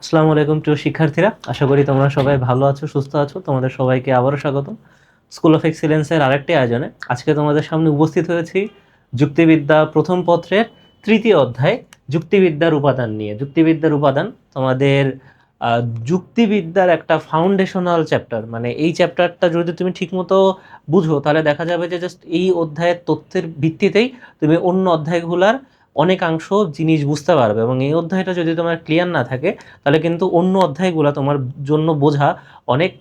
আসসালামু আলাইকুম প্রিয় শিক্ষার্থীরা, আশা করি তোমরা সবাই ভালো আছো, সুস্থ আছো। তোমাদের সবাইকে আবারও স্বাগতম স্কুল অফ এক্সিলেন্সের আরেকটি আয়োজনে। আজকে তোমাদের সামনে উপস্থিত হয়েছি যুক্তিবিদ্যা প্রথম পত্রের তৃতীয় অধ্যায় যুক্তিবিদ্যার উপাদান নিয়ে। যুক্তিবিদ্যার উপাদান তোমাদের যুক্তিবিদ্যার একটা ফাউন্ডেশনাল চ্যাপ্টার। মানে এই চ্যাপ্টারটা যদি তুমি ঠিকমতো বুঝো তাহলে দেখা যাবে যে জাস্ট এই অধ্যায়ের তথ্যের ভিত্তিতেই তুমি অন্য অধ্যায়গুলোর অনেকাংশ জিনিস বুঝতে পারবে। এবং এই অধ্যায়টা যদি তোমার ক্লিয়ার না থাকে তাহলে কিন্তু অন্য অধ্যায়গুলো তোমার জন্য বোঝা অনেক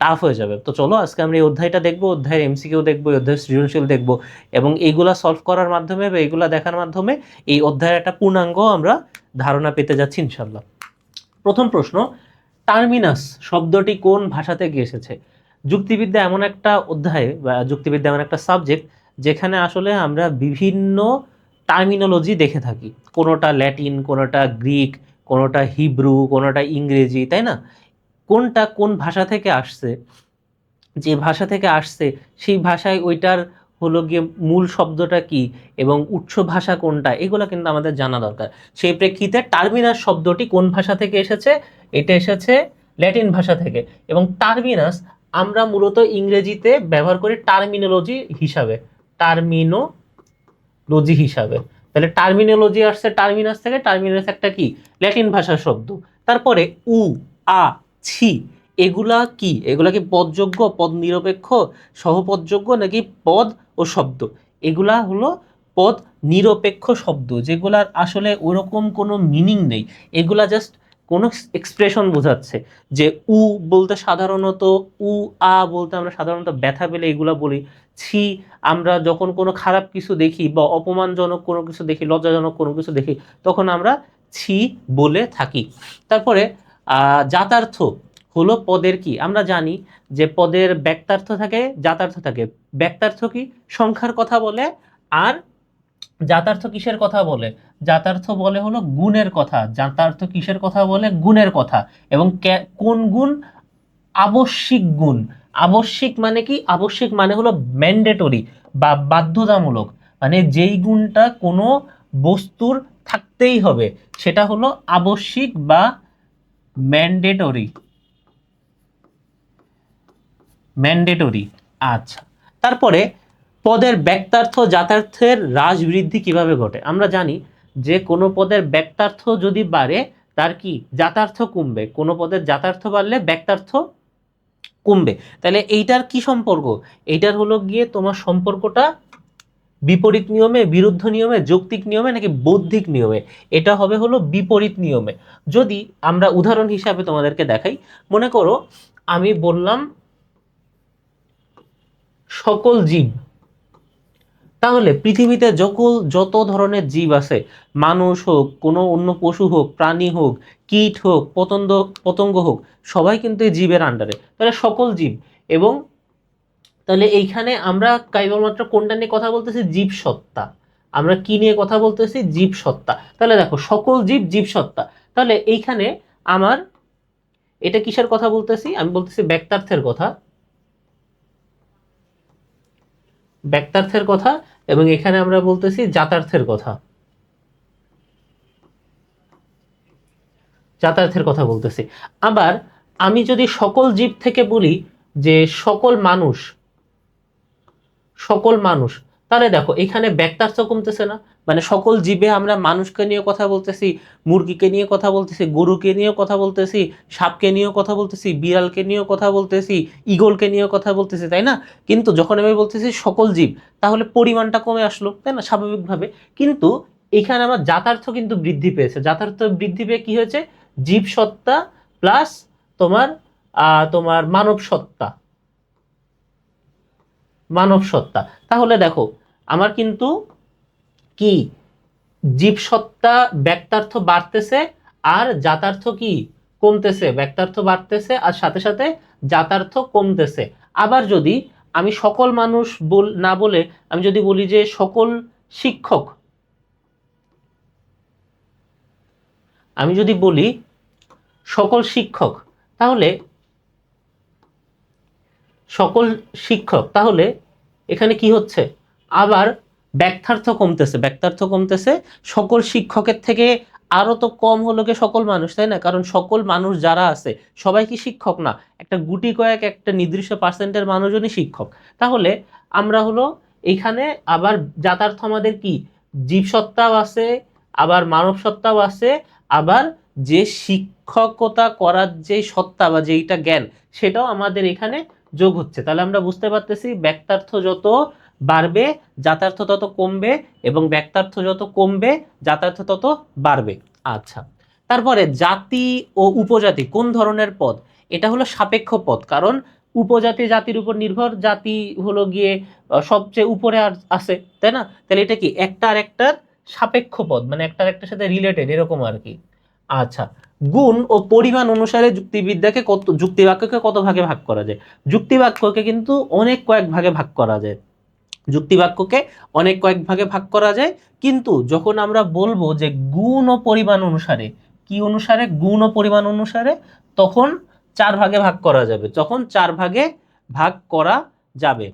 টাফ হয়ে যাবে। তো চলো আজকে আমরা এই অধ্যায়টা দেখবো, অধ্যায়ের এমসিকিউ দেখবো, এই অধ্যায়ের সৃজনশীল দেখবো, এবং এইগুলা সলভ করার মাধ্যমে বা এইগুলা দেখার মাধ্যমে এই অধ্যায়ের একটা পূর্ণাঙ্গ আমরা ধারণা পেতে যাচ্ছি ইনশাল্লাহ। প্রথম প্রশ্ন, টার্মিনাস শব্দটি কোন ভাষা থেকে এসেছে? যুক্তিবিদ্যা এমন একটা অধ্যায় বা যুক্তিবিদ্যা এমন একটা সাবজেক্ট যেখানে আসলে আমরা বিভিন্ন টার্মিনোলজি দেখে থাকি। কোনোটা ল্যাটিন, কোনোটা গ্রিক, কোনোটা হিব্রু, কোনোটা ইংরেজি, তাই না? কোনটা কোন ভাষা থেকে আসছে, যে ভাষা থেকে আসছে সেই ভাষায় ওইটার হলো গিয়ে মূল শব্দটা কি এবং উৎস ভাষা কোনটা, এগুলো কিন্তু আমাদের জানা দরকার। সেই প্রেক্ষিতে টার্মিনাস শব্দটি কোন ভাষা থেকে এসেছে? এটা এসেছে ল্যাটিন ভাষা থেকে। এবং টার্মিনাস আমরা মূলত ইংরেজিতে ব্যবহার করি টার্মিনোলজি হিসাবে, টার্মিনোলজি হিসাবে। তাহলে টার্মিনোলজি আসছে টার্মিনাস থেকে। টার্মিনাস একটা কি ল্যাটিন ভাষার শব্দ। তারপরে উ, আ, ছি এগুলা কি? এগুলা কি পদযোগ্য, পদ নিরপেক্ষ, সহপদযোগ্য, নাকি পদ ও শব্দ? এগুলা হলো পদ নিরপেক্ষ শব্দ, যেগুলার আসলে ওরকম কোনো মিনিং নেই। এগুলা জাস্ট কোনো এক্সপ্রেশন বোঝাচ্ছে। যে উ বলতে সাধারণত, উ আ বলতে আমরা সাধারণত ব্যথা পেলে এগুলা বলি। ছি আমরা যখন কোনো খারাপ কিছু দেখি বা অপমানজনক কোনো কিছু দেখি, লজ্জাজনক কোনো কিছু দেখি, তখন আমরা ছি বলে থাকি। তারপরে জাতার্থ হলো পদের কি? আমরা জানি যে পদের ব্যক্তার্থ থাকে, জাতার্থ থাকে। ব্যক্তার্থ কি? সংখ্যার কথা বলে। আর জাতার্থ কিসের কথা বলে? জাতার্থ বলে হলো গুণের কথা। জাতার্থ কিসের কথা বলে? গুণের কথা। এবং কোন গুণ? আবশ্যিক গুণ। আবশ্যিক মানে কি? আবশ্যিক মানে হলো ম্যান্ডেটরি বা বাধ্যতামূলক। মানে যেই গুণটা কোনো বস্তুর থাকতেই হবে সেটা হলো আবশ্যিক বা ম্যান্ডেটরি। ম্যান্ডেটরি। আচ্ছা, তারপরে পদের ব্যক্তার্থ জাতার্থের হ্রাস বৃদ্ধি কিভাবে ঘটে? আমরা জানি যে কোনো পদের ব্যক্তার্থ যদি বাড়ে তার কি জাতার্থ কমবে। কোনো পদের জাতার্থ বাড়লে ব্যক্তার্থ কমবে। তাহলে এইটার কি সম্পর্ক? এইটার হলো গিয়ে তোমার সম্পর্কটা বিপরীত নিয়মে, বিরুদ্ধ নিয়মে, যৌক্তিক নিয়মে, নাকি বৌদ্ধিক নিয়মে? এটা হবে হলো বিপরীত নিয়মে। যদি আমরা উদাহরণ হিসাবে তোমাদেরকে দেখাই, মনে করো আমি বললাম সকল জীব। তাহলে পৃথিবীতে যত ধরনের জীব আছে, মানুষ হোক, কোনো অন্য পশু হোক, প্রাণী হোক, কীট হোক, পতঙ্গ হোক, সবাই কিন্তু এই জীবের আন্ডারে। তাহলে সকল জীব। এবং তাহলে এইখানে আমরা কেবলমাত্র কোনটা নিয়ে কথা বলতেছি? জীবসত্তা। আমরা কি নিয়ে কথা বলতেছি? জীবসত্তা। তাহলে দেখো সকল জীব জীবসত্তা। তাহলে এইখানে আমার এটা কিসের কথা বলতেছি? আমি বলতেছি ব্যক্তার্থের কথা। ব্যক্তার্থের কথা। এবং এখানে আমরা বলতেছি জাতার্থের কথা। যাতায়াতের কথা বলতেছি। আবার আমি যদি সকল জীব থেকে বলি যে সকল মানুষ, সকল মানুষ, তাহলে দেখো এখানে ব্যক্তার্থ কমতেছে না? মানে সকল জীবে আমরা মানুষকে নিয়ে কথা বলতেছি, মুরগিকে নিয়ে কথা বলতেছি, গরুকে নিয়ে কথা বলতেছি, সাপকে নিয়েও কথা বলতেছি, বিড়ালকে নিয়েও কথা বলতেছি, ঈগলকে নিয়েও কথা বলতেছি, তাই না? কিন্তু যখন আমি বলতেছি সকল জীব, তাহলে পরিমাণটা কমে আসলো, তাই না, স্বাভাবিকভাবে। কিন্তু এখানে আমার জাতার্থ কিন্তু বৃদ্ধি পেয়েছে। জাতার্থ বৃদ্ধি পেয়ে কি হয়েছে? জীবসত্তা প্লাস তোমার তোমার মানব সত্তা। মানব সত্তা। তাহলে দেখো আমার কিন্তু কি জীবসত্তা ব্যক্তার্থ বাড়তেছে আর জাতার্থ কি কমতেছে। ব্যক্তার্থ বাড়তেছে আর সাথে সাথে জাতার্থ কমতেছে। আবার যদি আমি সকল মানুষ না বলে আমি যদি বলি যে সকল শিক্ষক, আমি যদি বলি সকল শিক্ষক, তাহলে সকল শিক্ষক, তাহলে এখানে কি হচ্ছে? আবার ব্যক্তার্থ কমতেছে। ব্যক্তার্থ কমতেছে। সকল শিক্ষকের থেকে আরো তো কম হলো কি সকল মানুষ, তাই না? কারণ সকল মানুষ যারা আছে সবাই কি শিক্ষক না, একটা গুটি কয়েক একটা নির্দিষ্ট পার্সেন্টের মানুষজনই শিক্ষক। তাহলে আমরা হলো এইখানে আবার যাতার্থ আমাদের কি জীবসত্তাও আছে, আবার মানব সত্তাও আছে, আবার যে শিক্ষকতা করার যে সত্তা বা যেইটা জ্ঞান সেটাও আমাদের এখানে যোগ হচ্ছে। তাহলে আমরা বুঝতে পারতেছি ব্যক্তার্থ যত বাড়বে যাতার্থ তত কমবে, এবং ব্যক্তার্থ যত কমবে যাতার্থ তত বাড়বে। আচ্ছা, তারপরে জাতি ও উপজাতি কোন ধরনের পদ? এটা হলো সাপেক্ষ পদ, কারণ উপজাতি জাতির উপর নির্ভর, জাতি হলো গিয়ে সবচেয়ে উপরে আছে, তাই না? তাহলে এটা কি একটা আর একটার সাপেক্ষ পদ, মানে একটা আর একটার সাথে রিলেটেড এরকম আর কি। আচ্ছা, গুণ ও পরিমাণ অনুসারে যুক্তিবিদ্যাকে কত, যুক্তিবাক্যকে কত ভাগে ভাগ করা যায়? যুক্তিবাক্যকে কিন্তু অনেক কয়েক ভাগে ভাগ করা যায়, যুক্তিবাক্যকে অনেক কয়েক ভাগে ভাগ করা যায়। কিন্তু যখন আমরা বলবো যে গুণ ও পরিমাণ অনুসারে, কি অনুসারে? গুণ ও পরিমাণ অনুসারে, তখন 4 ভাগে ভাগ করা যাবে, তখন 4 ভাগে ভাগ করা যাবে।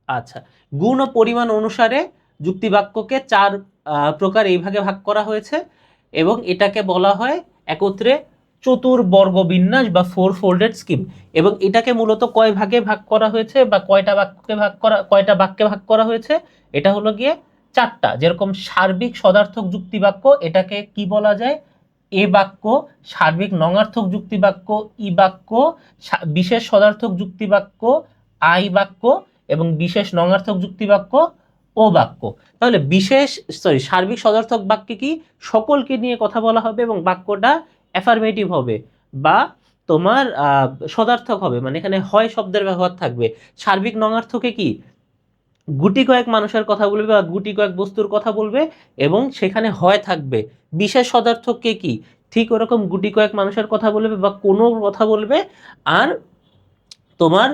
আচ্ছা, গুণ ও পরিমাণ অনুসারে যুক্তিবাক্যকে 4 প্রকার এই ভাগে ভাগ করা হয়েছে, এবং এটাকে বলা হয় একত্রে চতুর্বর্গ বিন্যাস বা 4 ফোল্ডেড স্কিম। এবং এটাকে মূলত কয় ভাগে ভাগ করা হয়েছে বা কয়টা বাক্যে ভাগ করা হয়েছে? এটা হলো গিয়ে 4টা। যেরকম সার্বিক সদার্থক যুক্তিবাক্য, এটাকে কি বলা যায়? এ বাক্য। সার্বিক নঙার্থক যুক্তিবাক্য ই বাক্য। বিশেষ সদার্থক যুক্তিবাক্য আই বাক্য। এবং বিশেষ নঙার্থক যুক্তিবাক্য ও বাক্য। তাহলে সার্বিক সদার্থক বাক্যে কি সকলকে নিয়ে কথা বলা হবে এবং বাক্যটা অ্যাফার্মেটিভ হবে বা তোমার সদার্থক হবে, মানে এখানে হয় শব্দের ব্যবহার থাকবে। সার্বিক নঙার্থকে কি গুটি কয়েক মানুষের কথা বলবে বা গুটি কয়েক বস্তুর কথা বলবে, এবং সেখানে হয় থাকবে। বিশেষ সদার্থককে কি ঠিক ওরকম গুটি কয়েক মানুষের কথা বলবে বা কোনো কথা বলবে। আর তোমার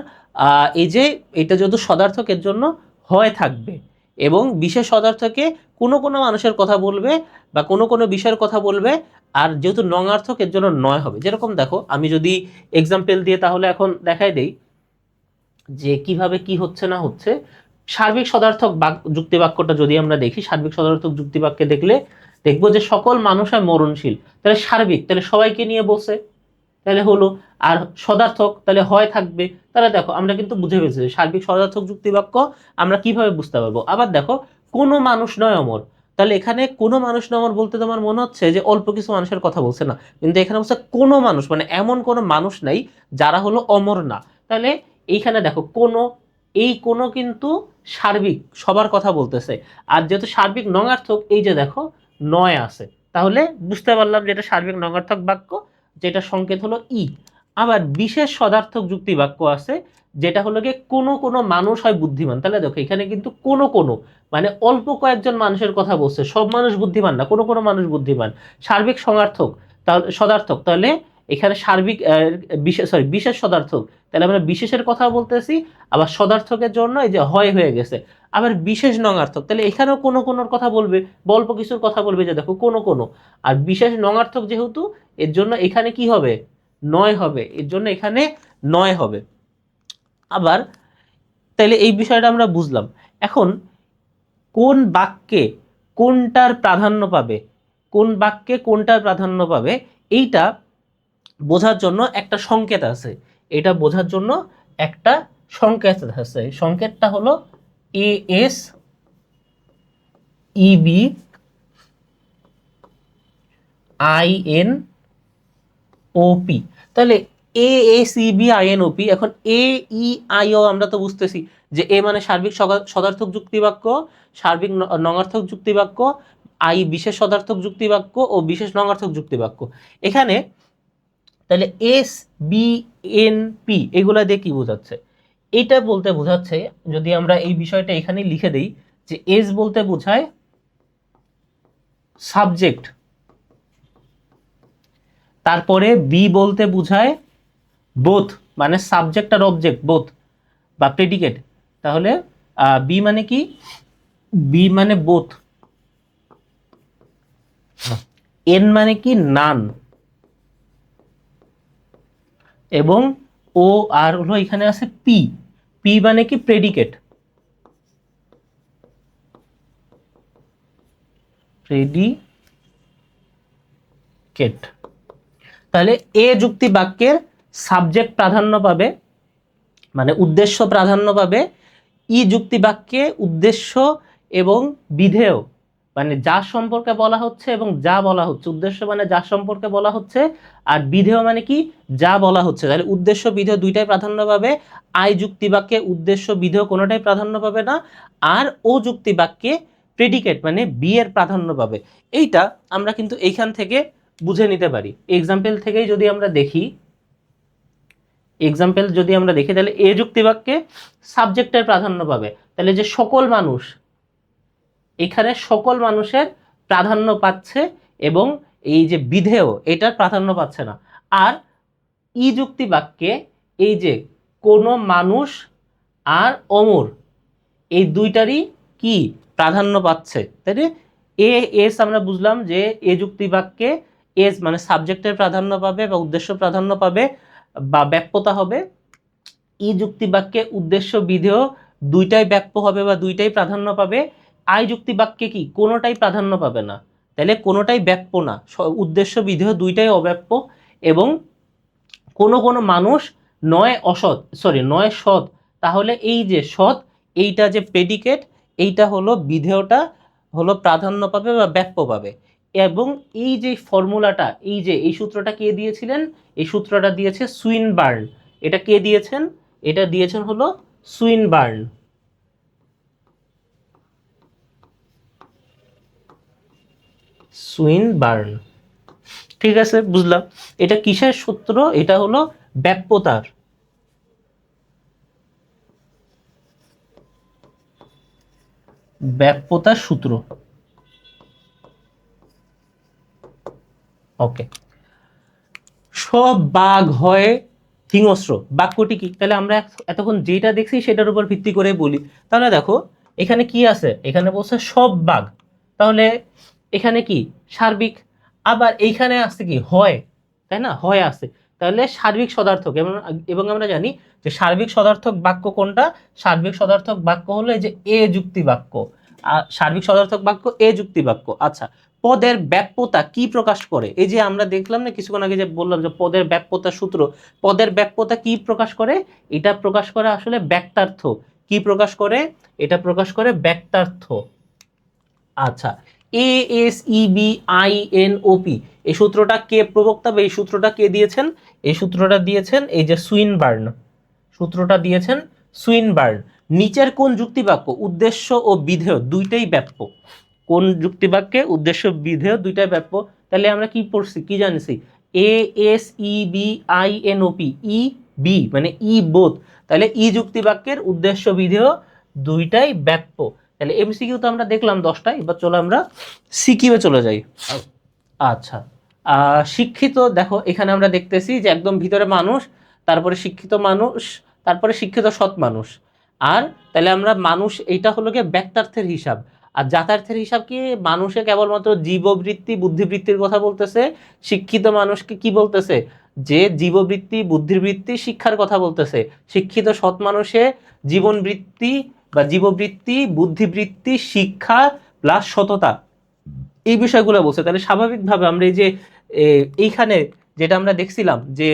এই যে এটা যেহেতু সদার্থকের জন্য হয় থাকবে, এবং বিশেষ সদার্থকে কোনো কোনো মানুষের কথা বলবে বা কোনো কোনো বিষয়ের কথা বলবে। আর যেহেতু নঙার্থক এর জন্য নয় হবে। যেরকম দেখো, আমি যদি এক্সাম্পল দিয়ে তাহলে এখন দেখাই দেই যে কিভাবে কি হচ্ছে না হচ্ছে। সার্বিক সদার্থক যুক্তিবাক্যটা যদি আমরা দেখি, সার্বিক সদার্থক যুক্তিবাক্যে দেখলে দেখবো যে সকল মানুষ হয় মরণশীল। তাহলে সার্বিক, তাহলে সবাইকে নিয়ে বসে, তাহলে হলো। আর সদার্থক তাহলে হয় থাকবে। তাহলে দেখো আমরা কিন্তু বুঝে পেয়েছি সার্বিক সদার্থক যুক্তিবাক্য আমরা কিভাবে বুঝতে পারবো। আবার দেখো, কোনো মানুষ নয় অমর, তাহলে এখানে কোনো মানুষ নয় অমর বলতে তোমার মনে হচ্ছে যে অল্প কিছু মানুষের কথা বলছে, না, কিন্তু এখানে বলছে কোনো মানুষ, মানে এমন কোনো মানুষ নাই যারা হলো অমর না। তাহলে এইখানে দেখো কোনো, এই কোনো কিন্তু সার্বিক সবার কথা বলতেছে। আর যেহেতু সার্বিক নঙার্থক, এই যে দেখো নয় আছে, তাহলে বুঝতে পারলাম যে এটা সার্বিক নঙার্থক বাক্য, যেটা সংকেত হলো ই। আবার বিশেষ সদার্থক যুক্তি বাক্য আছে, যেটা হলো গিয়ে কোনো কোনো মানুষ হয় বুদ্ধিমান। তাহলে দেখো এখানে কিন্তু কোনো কোনো মানে অল্প কয়েকজন মানুষের কথা বলছে, সব মানুষ বুদ্ধিমান না, কোনো কোনো মানুষ বুদ্ধিমান। সার্বিক সদার্থক, তাহলে সদার্থক, তাহলে এখানে সার্বিক বিশেষ সদার্থক, তাহলে আমরা বিশেষের কথা বলতেছি। আবার সদার্থকের জন্য এই যে হয় হয়ে গেছে। আবার বিশেষ নঙার্থক, তাহলে এখানেও কোনো কোনোর কথা বলবে, অল্প কিছুর কথা বলবে, যে দেখো কোনো কোনো। আর বিশেষ নঙার্থক যেহেতু, এর জন্য এখানে কি হবে? নয় হবে, এর জন্য এখানে নয় হবে। আবার তাহলে এই বিষয়টা আমরা বুঝলাম। এখন কোন বাক্যে কোনটার প্রাধান্য পাবে, কোন বাক্যে কোনটার প্রাধান্য পাবে, এইটা বোঝার জন্য একটা সংকেত আছে। এটা বোঝার জন্য একটা সংকেত আছে, সংকেতটা হলো A S E B I N OP. তাহলে A S E B I N OP. এখন এ ই আই ও আমরা তো বুঝতেছি যে এ মানে সার্বিক সদার্থক যুক্তিবাক্য, সার্বিক নঙার্থক যুক্তিবাক্য, আই বিশেষ সদার্থক যুক্তিবাক্য ও বিশেষ নঙার্থক যুক্তিবাক্য। এখানে তাহলে এস বি এন পি এগুলা দিয়ে কি বোঝাচ্ছে? এটা বলতে বোঝাচ্ছে, যদি আমরা এই বিষয়টা এখানে লিখে দেই, যে এস বলতে বোঝায় সাবজেক্ট, তারপরে বি বলতে বোঝায় বোথ, মানে সাবজেক্ট আর অবজেক্ট বোথ বা প্রেডিকেট। তাহলে বি মানে কি? বি মানে বোথ। এন মানে কি? নান। এবং ও আর হলো এখানে আছে পি, পি মানে কি? প্রেডিকেট। প্রেডিকেট। প্রেডিকেট। তাহলে এ যুক্তি বাক্যের সাবজেক্ট প্রাধান্য পাবে, মানে উদ্দেশ্য প্রাধান্য পাবে। ই যুক্তি বাক্যে উদ্দেশ্য এবং বিধেয়, মানে যার সম্পর্কে বলা হচ্ছে এবং যা বলা হচ্ছে। উদ্দেশ্য মানে যার সম্পর্কে বলা হচ্ছে, আর বিধেয় মানে কি, যা বলা হচ্ছে। তাহলে উদ্দেশ্য বিধেয় দুইটাই প্রাধান্য পাবে। আই যুক্তি বাক্যে উদ্দেশ্য বিধেয় কোনোটাই প্রাধান্য পাবে না। আর ও যুক্তি বাক্যে প্রেডিকেট মানে বি এর প্রাধান্য পাবে। এইটা আমরা কিন্তু এইখান থেকে বুঝে নিতে পারি। এক্সাম্পল থেকেই যদি আমরা দেখি, তাহলে এ যুক্তি বাক্যে সাবজেক্টের প্রাধান্য পাবে। তাহলে যে সকল মানুষ, এখানে সকল মানুষের প্রাধান্য পাচ্ছে এবং এই যে বিধেয় এটার প্রাধান্য পাচ্ছে না। আর ই যুক্তি বাক্যে এই যে কোনো মানুষ আর অমর, এই দুইটারই কি প্রাধান্য পাচ্ছে। তাই এ এস আমরা বুঝলাম যে এ যুক্তি বাক্যে এস মানে সাবজেক্টের প্রাধান্য পাবে বা উদ্দেশ্য প্রাধান্য পাবে বা ব্যাপ্যতা হবে। ই যুক্তি বাক্যে উদ্দেশ্য বিধেয় দুইটাই ব্যাপ্য হবে বা দুইটাই প্রাধান্য পাবে। আই যুক্তি বাক্যে কি কোনোটাই প্রাধান্য পাবে না, তাহলে কোনোটাই ব্যাপ্য না, উদ্দেশ্য বিধেয় দুইটাই অব্যাপ্য। এবং কোনো কোনো মানুষ নয় সৎ, তাহলে এই যে সৎ এইটা যে প্রেডিকেট, এইটা হলো বিধেয়টা হলো প্রাধান্য পাবে বা ব্যাপ্য পাবে। এবং এই যে ফর্মুলাটা, এই সূত্রটা কে দিয়েছিলেন, এই সূত্রটা দিয়েছে সুইনবার্ন। এটা কে দিয়েছেন, এটা দিয়েছেন হলো সুইনবার্ন। সুইনবার্ন, ঠিক আছে, বুঝলাম। এটা কিসের সূত্র, এটা হলো ব্যাপ্যতার, ব্যাপ্যতার সূত্র। ওকে, সব বাঘ হয় হিংস্র, বাক্যটি কি? তাহলে আমরা এতক্ষণ যেটা দেখছি সেটার উপর ভিত্তি করে বলি। তাহলে দেখো এখানে কি আছে, এখানে বলছে সব বাঘ, তাহলে এখানে কি সার্বিক। আবার এইখানে আসছে কি হয়, তাই না, হয় আছে, তাহলে সার্বিক সদার্থক। এবং আমরা জানি যে সার্বিক সদার্থক বাক্য কোনটা, সার্বিক সদার্থক বাক্য হলো এই যে এ যুক্তি বাক্য। সার্বিক সদার্থক বাক্য এ যুক্তি বাক্য। আচ্ছা, পদের ব্যাপ্যতা কি প্রকাশ করে? এই যে আমরা দেখলাম না কিছুক্ষণ আগে যে বললাম যে পদের ব্যাপ্যতা সূত্র, পদের ব্যাপ্যতা কি প্রকাশ করে? এটা প্রকাশ করে আসলে ব্যক্তার্থ। কি প্রকাশ করে? এটা প্রকাশ করে ব্যক্তার্থ। আচ্ছা, A S E B I N O P, এই সূত্রটা কে প্রবক্তা বা এই সূত্রটা কে দিয়েছেন? এই সূত্রটা দিয়েছেন এই যে সুইনবার্ন, সূত্রটা দিয়েছেন সুইনবার্ন। নিচের কোন যুক্তিবাক্য উদ্দেশ্য ও বিধেয় দুইটাই ব্যাপ্য? কোন যুক্তিবাক্যে উদ্দেশ্য বিধেয় দুইটাই ব্যাপ্য? তাহলে আমরা কি পড়ছি, কি জানিছি? A S E B I N O P, E B মানে ই বোথ। তাহলে ই যুক্তিবাক্যের উদ্দেশ্য বিধেয় দুইটাই ব্যাপ্য। তাহলে এমসিকিউ তো আমরা দেখলাম 10টা, এবার চলো আমরা সিকিউ এ চলে যাই। আচ্ছা, শিক্ষিত, দেখো এখানে আমরা দেখতেছি যে একদম ভিতরে মানুষ, তারপরে শিক্ষিত মানুষ, তারপরে শিক্ষিত সৎ মানুষ। আর তাহলে আমরা মানুষ, এইটা হলো গিয়ে ব্যক্তার্থের হিসাব। আর জাতার্থের হিসাব কি? মানুষে কেবলমাত্র জীববৃত্তি বুদ্ধিবৃত্তির কথা বলতেছে। শিক্ষিত মানুষকে কি বলতেছে? যে জীববৃত্তি বুদ্ধিবৃত্তি শিক্ষার কথা বলতেছে। শিক্ষিত সৎ মানুষে জীবনবৃত্তি বা জীববৃত্তি বুদ্ধিবৃত্তি শিক্ষা প্লাস সততা, এই বিষয়গুলো বলছে। তাহলে স্বাভাবিকভাবে আমরা এই যে এইখানে যেটা আমরা দেখছিলাম যে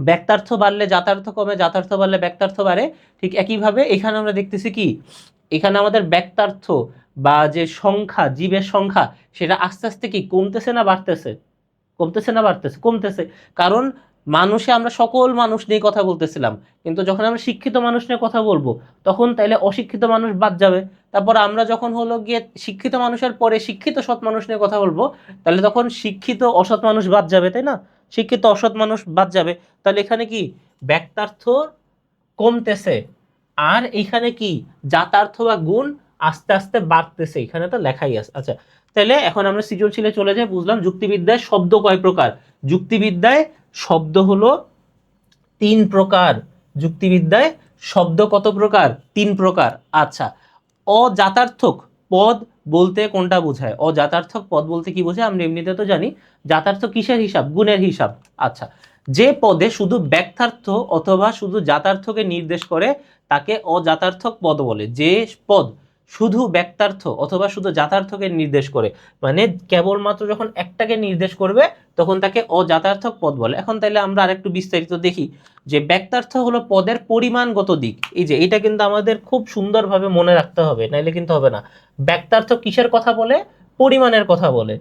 ব্যক্তার্থ বাড়লে জাতার্থ কমে, জাতার্থ বাড়লে ব্যক্তার্থ বাড়ে, ঠিক একইভাবে এখানে আমরা দেখতেছি কি, এখানে আমাদের ব্যক্তার্থ বা যে সংখ্যা, জীবের সংখ্যা, সেটা আস্তে আস্তে কি কমতেছে না বাড়তেছে? কমতেছে না বাড়তেছে? কমতেছে। কারণ মানুষে আমরা সকল মানুষ নিয়ে কথা বলতেছিলাম, কিন্তু যখন আমরা শিক্ষিত মানুষ নিয়ে কথা বলবো তখন তাইলে অশিক্ষিত মানুষ বাদ যাবে। তারপর আমরা যখন হলো গিয়ে শিক্ষিত মানুষের পরে শিক্ষিত সৎ মানুষ নিয়ে কথা বলবো, তাহলে তখন শিক্ষিত অসৎ মানুষ বাদ যাবে, তাই না? শিক্ষিত অসৎ মানুষ বাদ যাবে। তাহলে এখানে কি ব্যক্তার্থ কমতেছে, আর এইখানে কি জাতার্থ বা গুণ আস্তে আস্তে বাড়তেছে, এখানে তো লেখাই আছে। আচ্ছা, তাহলে এখন আমরা সৃজনশীলে চলে যাই। বুঝলাম যুক্তিবিদ্যায় শব্দ কয় প্রকার। যুক্তিবিদ্যায় শব্দ হলো 3 প্রকার। যুক্তিবিদ্যায় শব্দ কত প্রকার? 3 প্রকার। আচ্ছা, অজাতার্থক পদ বলতে কোনটা বোঝায়? অজাতার্থক পদ বলতে কি বোঝায়? আমরা এমনিতে তো জানি জাতার্থ কিসের হিসাব? গুণের হিসাব। আচ্ছা, যে পদে শুধু ব্যক্তার্থ অথবা শুধু জাতার্থকে নির্দেশ করে তাকে অজাতার্থক পদ বলে। যে পদ শুধু ব্যক্তার্থ অথবা শুধু জাতার্থকে নির্দেশ করে, মানে কেবলমাত্র যখন একটাকে নির্দেশ করবে তখন তাকে অজাতার্থক পদ বলে। এখন তাইলে আমরা আরেকটু বিস্তারিত দেখি যে ব্যক্তার্থ হলো পদের পরিমাণগত দিক। এই যে এটা কিন্তু আমাদের খুব সুন্দরভাবে মনে রাখতে হবে, নাইলে কিন্তু হবে না। ব্যক্তার্থ কিসের কথা বলে? পরিমাণের কথা বলে।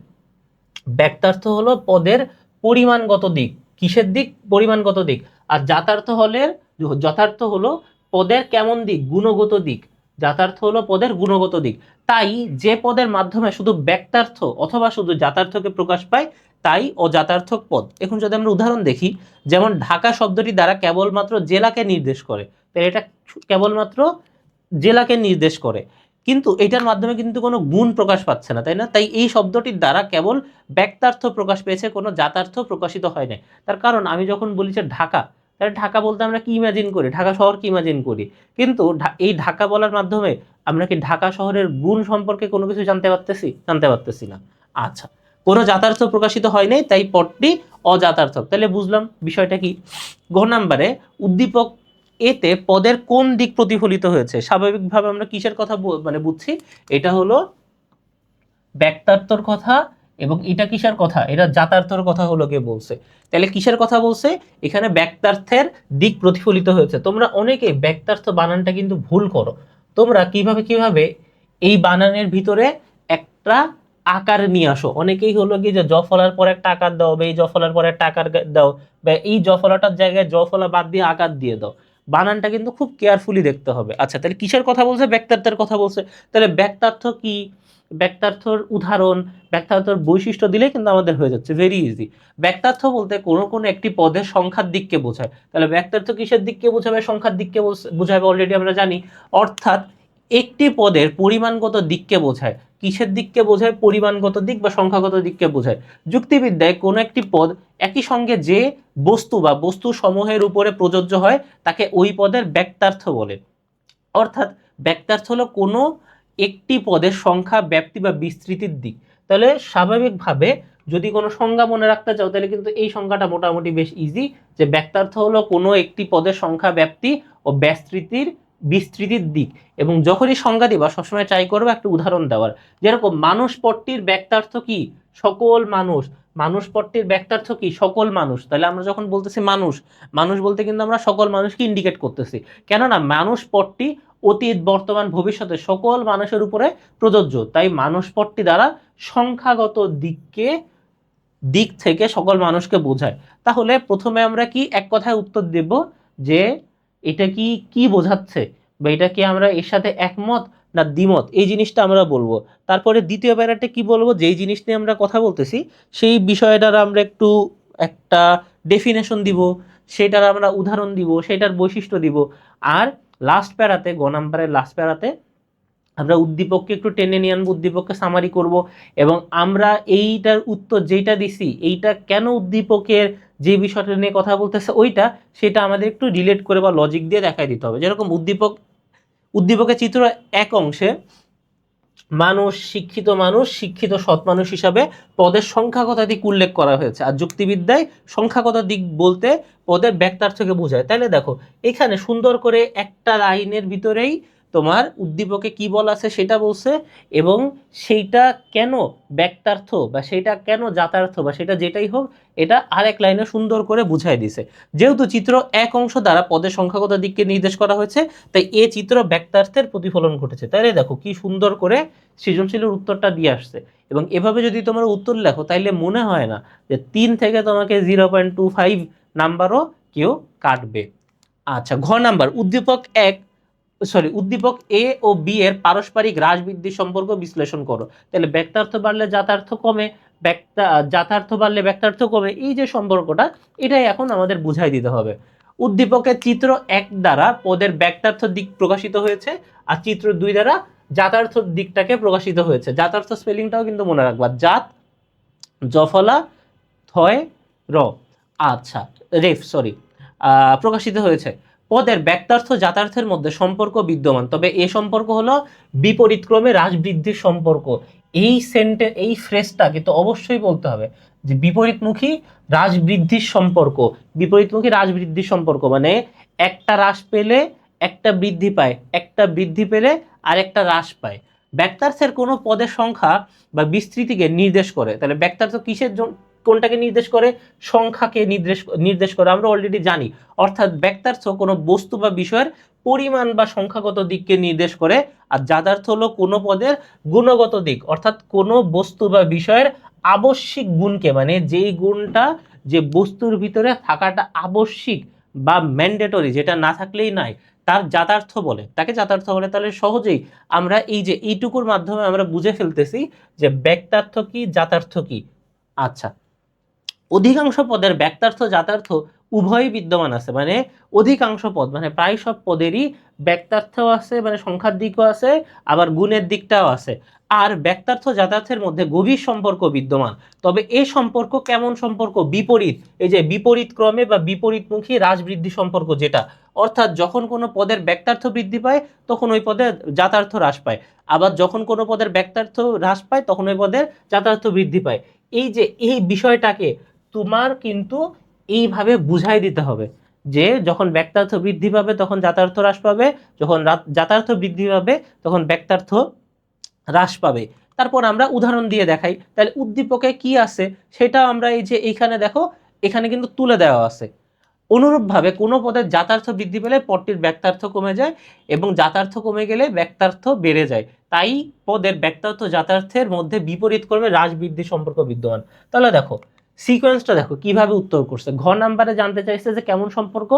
ব্যক্তার্থ হলো পদের পরিমাণগত দিক। কিসের দিক? পরিমাণগত দিক। আর যথার্থ হলো পদের কেমন দিক? গুণগত দিক। জাতার্থ হলো পদের গুণগত দিক। তাই যে পদের মাধ্যমে শুধু ব্যক্তার্থ অথবা শুধু জাতার্থকে প্রকাশ পায় তাই অজাতার্থক পদ। এখন যদি আমরা উদাহরণ দেখি, যেমন ঢাকা শব্দটি দ্বারা কেবলমাত্র জেলাকে নির্দেশ করে, তাই এটা কেবলমাত্র জেলাকে নির্দেশ করে, কিন্তু এটার মাধ্যমে কিন্তু কোনো গুণ প্রকাশ পাচ্ছে না, তাই না? তাই এই শব্দটির দ্বারা কেবল ব্যক্তার্থ প্রকাশ পেয়েছে, কোনো জাতার্থ প্রকাশিত হয় নাই। তার কারণ আমি যখন বলি যে ঢাকা, তাহলে ঢাকা বলতে আমরা কি ইমাজিন করি? ঢাকা শহর কি ইমাজিন করি? কিন্তু এই ঢাকা বলার মাধ্যমে আমরা কি ঢাকা শহরের গুণ সম্পর্কে কোনো কিছু জানতে পারতেছি? জানতে পারতেছি না। আচ্ছা, কোনো জাতার্থ প্রকাশিত হয় নাই, তাই পদটি অজাতার্থক। তাহলে বুঝলাম বিষয়টা কি। ঘ নাম্বারে উদ্দীপক এতে পদের কোন দিক প্রতিফলিত হয়েছে? স্বাভাবিকভাবে আমরা কিসের কথা মানে বুঝছি? এটা হলো ব্যক্তার্থর কথা, এবং এটা কিসের কথা? এটা জাতার্থর কথা হলো কে বলছে। তাহলে কিসের কথা বলছে? এখানে ব্যক্তার্থের দিক প্রতিফলিত হয়েছে। তোমরা অনেকে ব্যক্তার্থ বানানটা কিন্তু ভুল করো। তোমরা কিভাবে এই বানানের ভিতরে একটা আকার নিয়ে আসো। অনেকেই হলো কি যে জ ফলার পর একটা আকার দাও, বা এই জ ফলার পর একটা আকার দাও, বা এই জ ফলাটার জায়গায় জ ফলা বাদ দিয়ে আকার দিয়ে দাও। বানানটা কিন্তু খুব কেয়ারফুলি দেখতে হবে। আচ্ছা, তাহলে কিসের কথা বলছে? ব্যক্তার্থের কথা বলছে। তাহলে ব্যক্তার্থ কি? ব্যক্তার্থর উদাহরণ, ব্যক্তার্থর বৈশিষ্ট্য দিলেই কিন্তু আমাদের হয়ে যাচ্ছে, ভেরি ইজি। ব্যক্তার্থ বলতে কোনো একটি পদের সংখ্যার দিককে বোঝায়। তাহলে ব্যক্তার্থ কিসের দিককে বোঝাবে? সংখ্যার দিককে বোঝাবে, অলরেডি আমরা জানি। অর্থাৎ একটি পদের পরিমাণগত দিককে বোঝায়। কিসের দিককে বোঝায়? পরিমাণগত দিক বা সংখ্যাগত দিককে বোঝায়। যুক্তিবিদ্যায় কোনো একটি পদ একই সঙ্গে যে বস্তু বা বস্তু সমূহের উপরে প্রযোজ্য হয় তাকে ওই পদের ব্যক্তার্থ বলে। অর্থাৎ ব্যক্তার্থ হলো কোনো একটি পদের সংখ্যা, ব্যাপ্তি বা বিস্তৃতির দিক। তাহলে স্বাভাবিকভাবে যদি কোনো সংজ্ঞা মনে রাখতে চাও তাহলে কিন্তু এই সংখ্যাটা মোটামুটি বেশ ইজি, যে ব্যক্তার্থ হলো কোনো একটি পদের সংখ্যা, ব্যাপ্তি ও বিস্তৃতির দিক। এবং যখনই সংজ্ঞা দিবা সবসময় ট্রাই করবে একটা উদাহরণ দেওয়ার। যেরকম মানুষ পদটির ব্যক্তার্থ কি? সকল মানুষ। মানুষ পদটির ব্যক্তার্থ কি? সকল মানুষ। তাহলে আমরা যখন বলতেছি মানুষ, মানুষ বলতে কিন্তু আমরা সকল মানুষকে ইন্ডিকেট করতেছি। কেননা মানুষ পদটি অতীত, বর্তমান, ভবিষ্যতে সকল মানুষের উপরে প্রযোজ্য। তাই মানুষ পদটি দ্বারা সংখ্যাগত দিক থেকে সকল মানুষকে বোঝায়। তাহলে প্রথমে আমরা কি এক কথায় উত্তর দেব যে এটা কি বোঝাচ্ছে, বা এটা কি আমরা এর সাথে একমত না দ্বিমত, এই জিনিসটা আমরা বলবো। তারপরে দ্বিতীয় প্যারাতে কি বলবো? যেই জিনিস নিয়ে আমরা কথা বলতেছি সেই বিষয়টার আমরা একটু একটা ডেফিনেশন দিব, সেটার আমরা উদাহরণ দিব, সেটার বৈশিষ্ট্য দিব। আর লাস্ট প্যারাতে, গ নাম্বারের লাস্ট প্যারাতে আমরা উদ্দীপককে একটু টেনে নিয়ে আনবো, উদ্দীপককে সামারি করব, এবং আমরা এইটার উত্তর যেটা দিছি এইটা কেন উদ্দীপকের যে বিষয়টা নিয়ে কথা বলতেছে ওইটা, সেটা আমাদের একটু রিলেট করে বা লজিক দিয়ে দেখাই দিতে হবে। যেরকম উদ্দীপকের চিত্র এক অংশে মানুষ, শিক্ষিত সৎ মানুষ হিসাবে পদের সংখ্যাগত দিক উল্লেখ করা হয়েছে। আর যুক্তিবিদ্যায় সংখ্যাগত দিক বলতে পদের ব্যক্তার্থকে বোঝায়। তাহলে দেখো এখানে সুন্দর করে একটা লাইনের ভিতরেই তোমার উদ্দীপকে কি বলা আছে সেটা বলছে, এবং সেইটা কেন ব্যক্তার্থ বা সেইটা কেন জাতার্থ বা সেটা যেটাই হোক, এটা আরেক লাইনে সুন্দর করে বুঝাই দিছে। যেহেতু চিত্র এক অংশ দ্বারা পদের সংখ্যাগত দিককে নির্দেশ করা হয়েছে, তাই এ চিত্র ব্যক্তার্থের প্রতিফলন ঘটেছে। তাহলে দেখো কি সুন্দর করে সৃজনশীলের উত্তরটা দিয়ে আসছে। এবং এভাবে যদি তোমরা উত্তর লেখো তাইলে মনে হয় না যে 3 থেকে তোমাকে 0.25 নাম্বারও কেউ কাটবে। আচ্ছা, ঘ নাম্বার, উদ্দীপক এ ও বি এর পারস্পরিক হ্রাস বৃদ্ধির সম্পর্ক বিশ্লেষণ করো। তাহলে ব্যক্তার্থ বাড়লে জাতার্থ কমে, জাতার্থ বাড়লে ব্যক্তার্থ কমে, এই যে সম্পর্কটা, এটাই এখন আমাদের বুঝাই দিতে হবে। উদ্দীপকের চিত্র 1 দ্বারা পদের ব্যক্তার্থ দিক প্রকাশিত হয়েছে, আর চিত্র 2 দ্বারা জাতার্থ দিকটাকে প্রকাশিত হয়েছে। জাতার্থ স্পেলিংটাও কিন্তু মনে রাখবা, জাত, জফলা, থয়, র। আচ্ছা, প্রকাশিত হয়েছে। পদের ব্যক্তার্থ জাতার্থের মধ্যে সম্পর্ক বিদ্যমান, তবে এ সম্পর্ক হলো বিপরীতক্রমে হ্রাস বৃদ্ধির সম্পর্ক। এই ফ্রেজটা কিন্তু অবশ্যই বলতে হবে যে বিপরীতমুখী হ্রাস বৃদ্ধির সম্পর্ক। বিপরীতমুখী হ্রাস বৃদ্ধির সম্পর্ক মানে একটা হ্রাস পেলে একটা বৃদ্ধি পায়, একটা বৃদ্ধি পেলে আর একটা হ্রাস পায়। ব্যক্তার্থের কোনো পদের সংখ্যা বা বিস্তৃতিকে নির্দেশ করে। তাহলে ব্যক্তার্থ কিসের জন্য, কোনটাকে নির্দেশ করে? সংখ্যাকে নির্দেশ করে, আমরা অলরেডি জানি। অর্থাৎ ব্যক্তার্থ কোনো বস্তু বা বিষয়ের পরিমাণ বা সংখ্যাগত দিককে নির্দেশ করে, আর যাদার্থ হলো কোনো পদের গুণগত দিক, অর্থাৎ কোনো বস্তু বা বিষয়ের আবশ্যিক গুণকে, মানে যেই গুণটা যে বস্তুর ভিতরে থাকাটা আবশ্যিক বা ম্যান্ডেটরি, যেটা না থাকলেই নাই, তার যাতার্থ বলে, তাকে যাতার্থ বলে। তাহলে সহজেই আমরা এই যে এইটুকুর মাধ্যমে আমরা বুঝে ফেলতেছি যে ব্যক্তার্থ কি, যাতার্থ কি। আচ্ছা, অধিকাংশ পদের ব্যক্তার্থ যাতার্থ উভয়ই বিদ্যমান আছে, মানে অধিকাংশ পদ মানে প্রায় সব পদেরই ব্যক্তার্থও আছে, মানে সংখ্যার দিকও আছে, আবার গুণের দিকটাও আছে। আর ব্যক্তার্থ যাতার্থের মধ্যে গভীর সম্পর্ক বিদ্যমান। তবে এই সম্পর্ক কেমন সম্পর্ক? বিপরীত। এই যে বিপরীত ক্রমে বা বিপরীতমুখী হ্রাস বৃদ্ধি সম্পর্ক, যেটা অর্থাৎ যখন কোনো পদের ব্যক্তার্থ বৃদ্ধি পায় তখন ওই পদের যাতার্থ হ্রাস পায়, আবার যখন কোনো পদের ব্যক্তার্থ হ্রাস পায় তখন ওই পদের যাতার্থ বৃদ্ধি পায়। এই যে এই বিষয়টাকে তোমার কিন্তু এইভাবে বুঝাই দিতে হবে যে যখন ব্যক্তার্থ বৃদ্ধি পাবে তখন যাতার্থ হ্রাস পাবে, যখন যাতার্থ বৃদ্ধি পাবে তখন ব্যক্তার্থ হ্রাস পাবে। তারপর আমরা উদাহরণ দিয়ে দেখাই। তাহলে উদ্দীপকে কি আছে সেটা আমরা এই যে এইখানে দেখো, এখানে কিন্তু তুলে দেওয়া আছে। অনুরূপভাবে কোনো পদের যাতার্থ বৃদ্ধি পেলে পদটির ব্যক্তার্থ কমে যায় এবং যাতার্থ কমে গেলে ব্যক্তার্থ বেড়ে যায়। তাই পদের ব্যক্তার্থ যাতার্থের মধ্যে বিপরীত ক্রমে হ্রাস বৃদ্ধি সম্পর্ক বিদ্যমান। তাহলে দেখো সিকোয়েন্সটা দেখো কিভাবে উত্তর করছে। ঘ নাম্বারে জানতে চাইছে যে কেমন সম্পর্ক।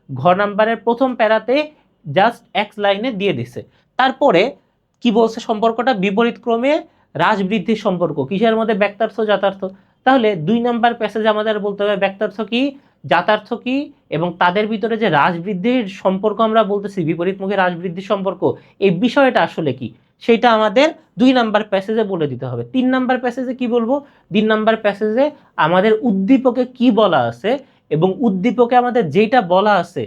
ঘ নাম্বারের প্রথম প্যারাতে জাস্ট এক লাইনে দিয়ে দিছে, তারপরে কি বলছে সম্পর্কটা? বিপরীত ক্রমে হ্রাস বৃদ্ধির সম্পর্ক। কিসের মধ্যে? ব্যক্তার্থ যাতার্থ। তাহলে 2 নাম্বার প্যাসেজে আমাদের বলতে হবে ব্যক্তার্থ কি, যাতার্থ কি, এবং তাদের ভিতরে যে হ্রাস বৃদ্ধির সম্পর্ক আমরা বলতেছি, বিপরীতমুখী হ্রাস বৃদ্ধির সম্পর্ক, এই বিষয়টা আসলে কি সেটা আমাদের 2 নাম্বার প্যাসেজে বলে দিতে হবে। 3 নাম্বার প্যাসেজে কি বলবো? 3 নাম্বার প্যাসেজে আমাদের উদ্দীপকে কি বলা আছে এবং উদ্দীপকে আমাদের যেটা বলা আছে,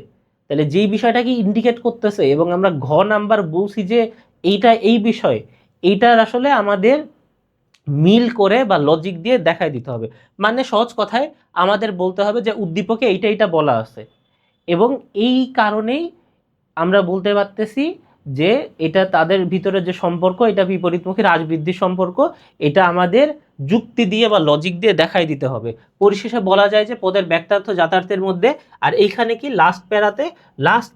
তাহলে যেই বিষয়টা কি ইন্ডিকেট করতেছে, এবং আমরা ঘ নাম্বার বলছি যে এইটা এই বিষয়, এইটার আসলে আমাদের মিল করে বা লজিক দিয়ে দেখাই দিতে হবে। মানে সহজ কথায় আমাদের বলতে হবে যে উদ্দীপকে এইটা এইটা বলা আছে, এবং এই কারণেই আমরা বলতে পারতেছি যে এটা তাদের ভিতরে যে সম্পর্ক, এটা বিপরীতমুখী হ্রাস বৃদ্ধির সম্পর্ক, এটা আমাদের যুক্তি দিয়ে বা লজিক দিয়ে দেখাই দিতে হবে। পরিশেষে বলা যায় যে পদের ব্যক্তার্থ যাতার্থের মধ্যে, আর এইখানে কি লাস্ট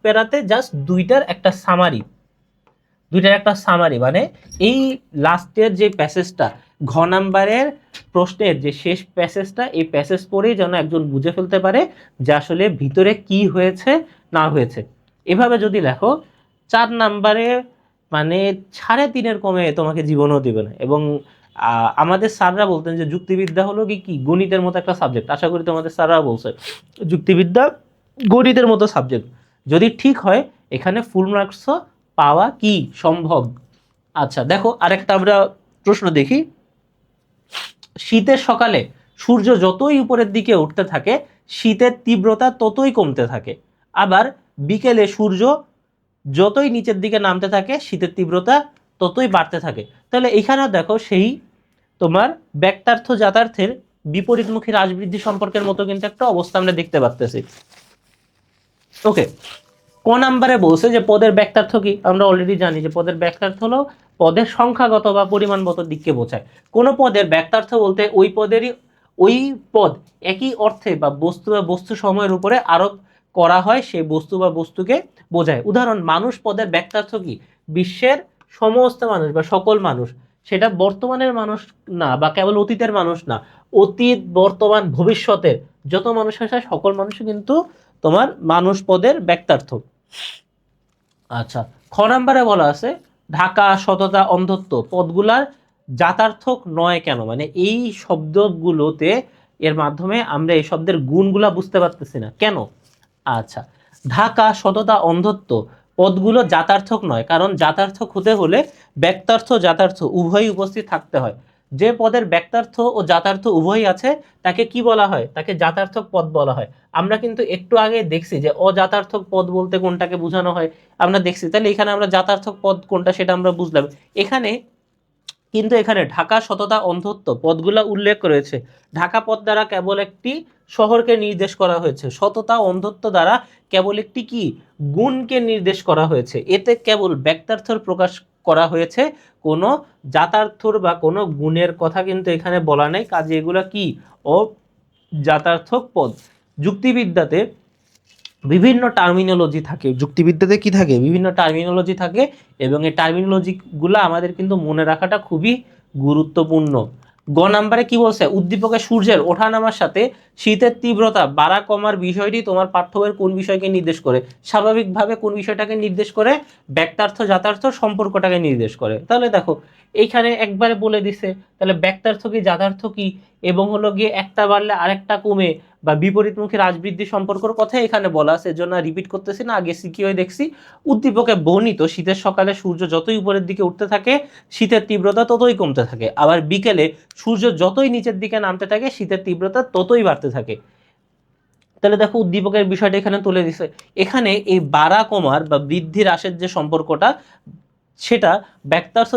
প্যারাতে জাস্ট দুইটার একটা সামারি, মানে এই লাস্টের যে প্যাসেজটা, ঘ নাম্বারের প্রশ্নের যে শেষ প্যাসেজটা, এই প্যাসেজ পড়েই যেন একজন বুঝে ফেলতে পারে যে আসলে ভিতরে কি হয়েছে না হয়েছে। এভাবে যদি লেখো 4 নাম্বারে মানে 3.5 কমে তোমাকে জীবনও দিবে না। এবং আমাদের স্যাররা বলতেন যে যুক্তিবিদ্যা হলো কি গণিতের মতো একটা সাবজেক্ট। আশা করি তোমাদের স্যাররা বলছে যুক্তিবিদ্যা গণিতের মতো সাবজেক্ট। যদি ঠিক হয় এখানে ফুল মার্কসও পাওয়া কি সম্ভব। আচ্ছা দেখো আরেকটা আমরা প্রশ্ন দেখি। শীতের সকালে সূর্য যতই উপরের দিকে উঠতে থাকে শীতের তীব্রতা ততই কমতে থাকে, আবার বিকেলে সূর্য যতই নিচের দিকে নামতে থাকে শীতের তীব্রতা ততই বাড়তে থাকে। তাহলে এখানেও দেখো সেই তোমার ব্যক্তার্থ যাতার্থের বিপরীতমুখী হ্রাস বৃদ্ধি সম্পর্কের মতো কিন্তু একটা অবস্থা আমরা দেখতে পাচ্তেছি। ওকে, ক নাম্বারে বলছে যে পদের ব্যক্তার্থ কি? আমরা অলরেডি জানি যে পদের ব্যক্তার্থ হলো পদের সংখ্যাগত বা পরিমাণগত দিককে বোঝায়। কোন পদের ব্যক্তার্থ বলতে ওই পদ একই অর্থে বা বস্তু সময়ের উপরে আরোপ করা হয় সেই বস্তু বা বস্তুকে বোঝায়। উদাহরণ, মানুষ পদের ব্যক্তার্থ কি? বিশ্বের সমস্ত মানুষ বা সকল মানুষ। সেটা বর্তমানের মানুষ না বা কেবল অতীতের মানুষ না, অতীত বর্তমান ভবিষ্যতের যত মানুষ আছে সকল মানুষই কিন্তু তোমার মানুষ পদের ব্যক্তার্থ। আচ্ছা, খ নাম্বারে বলা আছে ঢাকা, সততা, অন্ধত্ব পদগুলার যাতার্থক নয় কেন? মানে এই শব্দগুলোতে এর মাধ্যমে আমরা এই শব্দের গুণগুলা বুঝতে পারতেছি না কেন। আচ্ছা, ঢাকা, সততা, অন্ধত্ব পদগুলো যাতার্থক নয়, কারণ যাতার্থক হতে হলে ব্যক্তার্থ যাতার্থ উভয়ই উপস্থিত থাকতে হয়। যে পদের ব্যক্তার্থ ও যাতার্থ উভয়ই আছে তাকে কি বলা হয়? তাকে যাতার্থক পদ বলা হয়। আমরা কিন্তু একটু আগে দেখছি যে অযাতার্থক পদ বলতে কোনটাকে বোঝানো হয় আমরা দেখছি। তাহলে এখানে আমরা যাতার্থক পদ কোনটা সেটা আমরা বুঝলাম। এখানে ঢাকা, সততা, অন্ধত্ব পদগুলা উল্লেখ করেছে। ঢাকা পদ দ্বারা কেবল একটি শহরকে নির্দেশ করা হয়েছে, সততা অন্ধত্ব দ্বারা কেবল একটি কি গুণকে নির্দেশ করা হয়েছে, এতে কেবল ব্যক্তার্থর প্রকাশ করা হয়েছে, কোনো জাতার্থর বা কোনো গুণের কথা কিন্তু এখানে বলা নেই, কাজে এগুলা কি অজাতার্থক পদ। যুক্তিবিদ্যাতে বিভিন্ন টার্মিনোলজি থাকে, যুক্তিবিদ্যাতে কি থাকে, বিভিন্ন টার্মিনোলজি থাকে, এবং এই টার্মিনোলজিগুলো আমাদের কিন্তু মনে রাখাটা খুবই গুরুত্বপূর্ণ। গ নাম্বারে কি বলছে, উদ্দীপকে সূর্যের ওঠানামার সাথে শীতের তীব্রতা বাড়া কমার বিষয়টি তোমার পাঠ্য বইয়ের কোন বিষয়কে নির্দেশ করে? স্বাভাবিকভাবে কোন বিষয়টাকে নির্দেশ করে? ব্যক্তার্থ জাতার্থ সম্পর্কটাকে নির্দেশ করে। তাহলে দেখো এইখানে একবারে বলে দিছে, তাহলে ব্যক্তার্থ কি জাতার্থ কি, এবং হলো গিয়ে একটা বাড়লে আরেকটা কমে বা বিপরীতমুখী রাজবৃদ্ধি সম্পর্কের কথা এখানে বলা আছে, এর জন্য রিপিট করতেছি না, আগে শিখি হয়ে দেখছি। উদ্দীপকে বর্ণিত শীতের সকালে সূর্য যতই উপরের দিকে উঠতে থাকে শীতের তীব্রতা ততই কমতে থাকে, আবার বিকেলে সূর্য যতই নিচের দিকে নামতে থাকে শীতের তীব্রতা ততই বাড়তে থাকে। তাহলে দেখো উদ্দীপকের বিষয়টা এখানে তুলে দিছে। এখানে এই বাড়া কমার বা বৃদ্ধি হ্রাসের যে সম্পর্কটা, সেটা ব্যক্তার্থ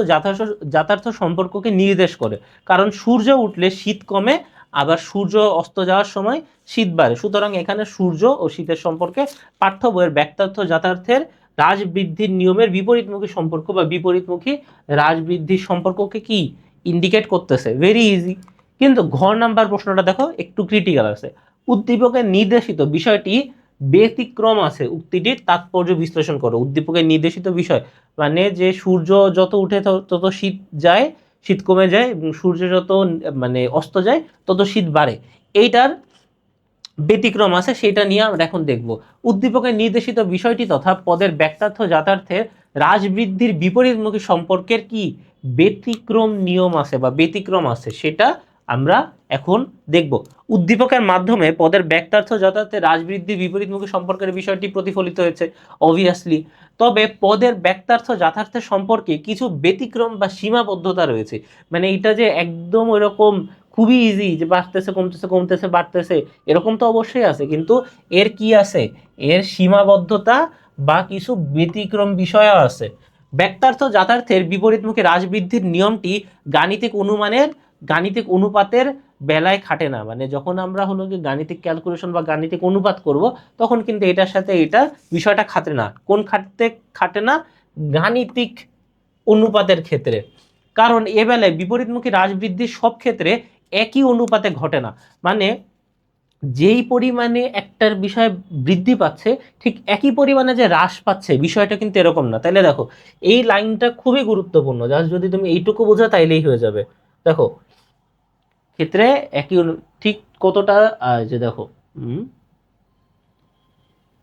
জাতার্থ সম্পর্ককে নির্দেশ করে, কারণ সূর্য উঠলে শীত কমে, আবার সূর্য অস্ত যাওয়ার সময় শীত বাড়ে। সুতরাং এখানে সূর্য ও শীতের সম্পর্কে পাঠ্য বইয়ের ব্যক্তার্থ জাতার্থের হ্রাস বৃদ্ধির নিয়মের বিপরীতমুখী সম্পর্ক বা বিপরীতমুখী হ্রাস বৃদ্ধির সম্পর্ককে কি ইন্ডিকেট করতেছে। Very easy. কিন্তু ঘ নাম্বার প্রশ্নটা দেখো একটু ক্রিটিক্যাল আছে। উদ্দীপকের নির্দেশিত বিষয়টি ব্যতিক্রম আছে, উক্তিটির তাৎপর্য বিশ্লেষণ করো। উদ্দীপকের নির্দেশিত বিষয় মানে যে সূর্য যত উঠে তত শীত যায়, শীত কমে যায়, এবং সূর্য যত মানে অস্ত যায় তত শীত বাড়ে, এইটার ব্যতিক্রম আছে, সেটা নিয়ে আমরা এখন দেখব। উদ্দীপকের নির্দেশিত বিষয়টি তথা পদের ব্যক্তার্থ জাতার্থের হ্রাস বৃদ্ধির বিপরীতমুখী সম্পর্কের কি ব্যতিক্রম নিয়ম আছে বা ব্যতিক্রম আছে, সেটা আমরা এখন দেখব। উদ্দীপকের মাধ্যমে পদের ব্যক্তার্থ জাতার্থের হ্রাস বৃদ্ধির বিপরীতমুখী সম্পর্কের বিষয়টি প্রতিফলিত হয়েছে অবভিয়াসলি। তবে পদের ব্যক্তার্থ যথার্থের সম্পর্কে কিছু ব্যতিক্রম বা সীমাবদ্ধতা রয়েছে, মানে এটা যে একদম ওইরকম খুবই ইজি যে বাড়তেছে কমতেছে কমতেছে বাড়তেছে এরকম তো অবশ্যই আছে, কিন্তু এর কি আছে, এর সীমাবদ্ধতা বা কিছু ব্যতিক্রম বিষয়ও আছে। ব্যক্তার্থ জাতার্থের বিপরীতমুখী হ্রাস বৃদ্ধির নিয়মটি গাণিতিক অনুপাতের বেলায় খাটে না, মানে যখন আমরা হলো কি গাণিতিক ক্যালকুলেশন বা গাণিতিক অনুপাত করব তখন কিন্তু এটার সাথে এটা বিষয়টা খাটে না। কোন খাটে না? গাণিতিক অনুপাতের ক্ষেত্রে। কারণ এ বেলায় বিপরীতমুখী হ্রাস বৃদ্ধি সব ক্ষেত্রে একই অনুপাতে ঘটে না, মানে যেই পরিমাণে একটার বিষয় বৃদ্ধি পাচ্ছে ঠিক একই পরিমাণে যে হ্রাস পাচ্ছে বিষয়টা কিন্তু এরকম না। তাইলে দেখো এই লাইনটা খুবই গুরুত্বপূর্ণ, জাস্ট যদি তুমি এইটুকু বোঝা তাইলেই হয়ে যাবে। দেখো ক্ষেত্রে একই ঠিক কতটা, যে দেখো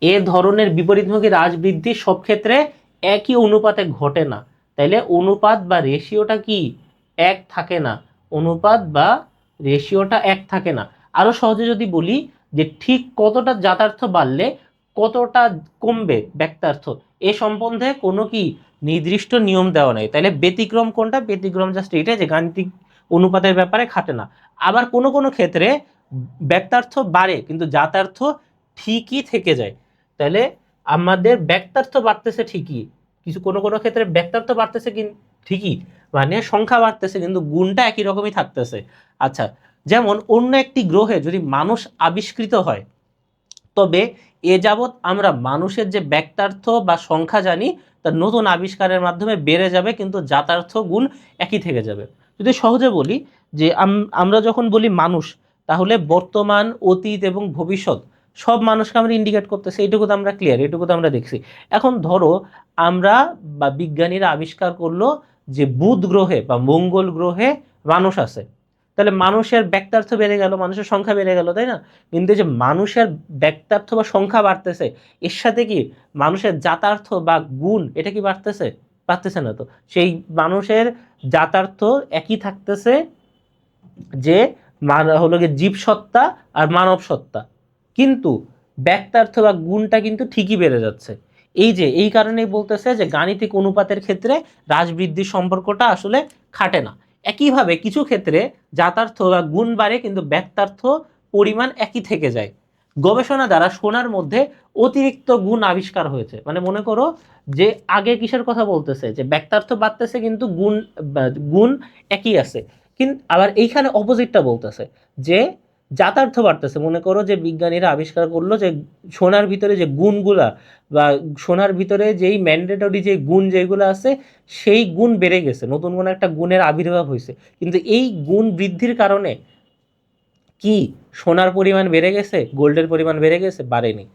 এ ধরনের বিপরীতমুখী হ্রাস বৃদ্ধি সব ক্ষেত্রে একই অনুপাতে ঘটে না, তাইলে অনুপাত বা রেশিওটা কি এক থাকে না, অনুপাত বা রেশিওটা এক থাকে না। আরো সহজে যদি বলি যে ঠিক কতটা জাতার্থ বাড়লে কতটা কমবে ব্যক্তার্থ, এ সম্বন্ধে কোনো কি নির্দিষ্ট নিয়ম দেওয়া নেই। তাহলে ব্যতিক্রম কোনটা? ব্যতিক্রম জাস্ট এটা যে গাণিতিক অনুপাতের ব্যাপারে খাটে না। আবার কোনো কোনো ক্ষেত্রে ব্যক্তার্থ বাড়ে কিন্তু জাতার্থ ঠিকই থেকে যায়। তাহলে আমাদের ব্যক্তার্থ বাড়তেছে ঠিকই, কিছু কোনো কোনো ক্ষেত্রে ব্যক্তার্থ বাড়তেছে ঠিকই, মানে সংখ্যা বাড়তেছে কিন্তু গুণটা একই রকমই থাকতেছে। আচ্ছা, যেমন অন্য একটি গ্রহে যদি মানুষ আবিষ্কৃত হয়, তবে এ যাবৎ আমরা মানুষের যে ব্যক্তার্থ বা সংখ্যা জানি তার নতুন আবিষ্কারের মাধ্যমে বেড়ে যাবে, কিন্তু জাতার্থ গুণ একই থেকে যাবে। যদি সহজে বলি যে আমরা যখন বলি মানুষ, তাহলে বর্তমান, অতীত এবং ভবিষ্যৎ সব মানুষকে আমরা ইন্ডিকেট করতেছি, এইটুকু তো আমরা ক্লিয়ার, এইটুকু তো আমরা দেখছি। এখন ধরো আমরা বা বিজ্ঞানীরা আবিষ্কার করলো যে বুধ গ্রহে বা মঙ্গল গ্রহে মানুষ আছে, তাহলে মানুষের ব্যক্তার্থ বেড়ে গেল, মানুষের সংখ্যা বেড়ে গেল, তাই না? কিন্তু যে মানুষের ব্যক্তার্থ বা সংখ্যা বাড়তেছে, এর সাথে কি মানুষের জাতার্থ বা গুণ এটা কি বাড়তেছে? বাড়তেছে না তো। সেই মানুষের জাতার্থ একই থাকতেছে, যে হলো গিয়ে জীবসত্তা আর মানব সত্তা, কিন্তু ব্যক্তার্থ বা গুণটা কিন্তু ঠিকই বেড়ে যাচ্ছে। এই কারণেই বলতেছে যে গাণিতিক অনুপাতের ক্ষেত্রে হ্রাস বৃদ্ধির সম্পর্কটা আসলে খাটে না। একইভাবে কিছু ক্ষেত্রে জাতার্থ বা গুণ বাড়ে কিন্তু ব্যক্তার্থ পরিমাণ একই থেকে যায়। গবেষণা দ্বারা সোনার মধ্যে অতিরিক্ত গুণ আবিষ্কার হয়েছে, মানে মনে করো যে আগে কিসের কথা বলতেছে, যে ব্যক্তার্থ বাড়তেছে কিন্তু গুণ একই আছে, কিন্তু আবার এইখানে অপোজিটটা বলতেছে যে যাতার্থ বাড়তেছে। মনে করো যে বিজ্ঞানীরা আবিষ্কার করলো যে সোনার ভিতরে যে গুণগুলা বা সোনার ভিতরে যেই ম্যান্ডেটরি যে গুণ যেগুলো আছে সেই গুণ বেড়ে গেছে, নতুন কোনো একটা গুণের আবির্ভাব হয়েছে, কিন্তু এই গুণ বৃদ্ধির কারণে কি সোনার পরিমাণ বেড়ে গেছে, গোল্ডের পরিমাণ বেড়ে গেছে? বাড়েনি।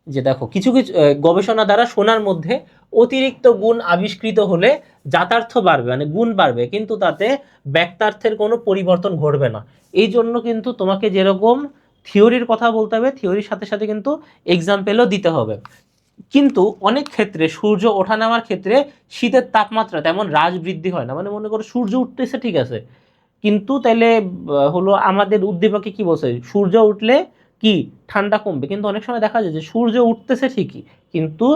যে দেখো কিছু কিছু গবেষণা দ্বারা সোনার মধ্যে অতিরিক্ত গুণ আবিষ্কৃত হলে জাতার্থ বাড়বে, মানে গুণ বাড়বে, কিন্তু তাতে ব্যক্তার্থের কোনো পরিবর্তন ঘটবে না। এই জন্য কিন্তু তোমাকে যেরকম থিওরির কথা বলতে হবে, থিওরির সাথে সাথে কিন্তু এক্সাম্পলও দিতে হবে। কিন্তু অনেক ক্ষেত্রে সূর্য ওঠা নামার ক্ষেত্রে শীতের তাপমাত্রা তেমন হ্রাস বৃদ্ধি হয় না। মানে মনে করো সূর্য উঠতেছে, ঠিক আছে, কিন্তু তাইলে হলো আমাদের উদ্দীপকে কি বলছে, সূর্য উঠলে কি ঠান্ডা কমবে, কিন্তু অনেক সময় দেখা যায় যে সূর্য উঠতেছে ঠিকই কিন্তু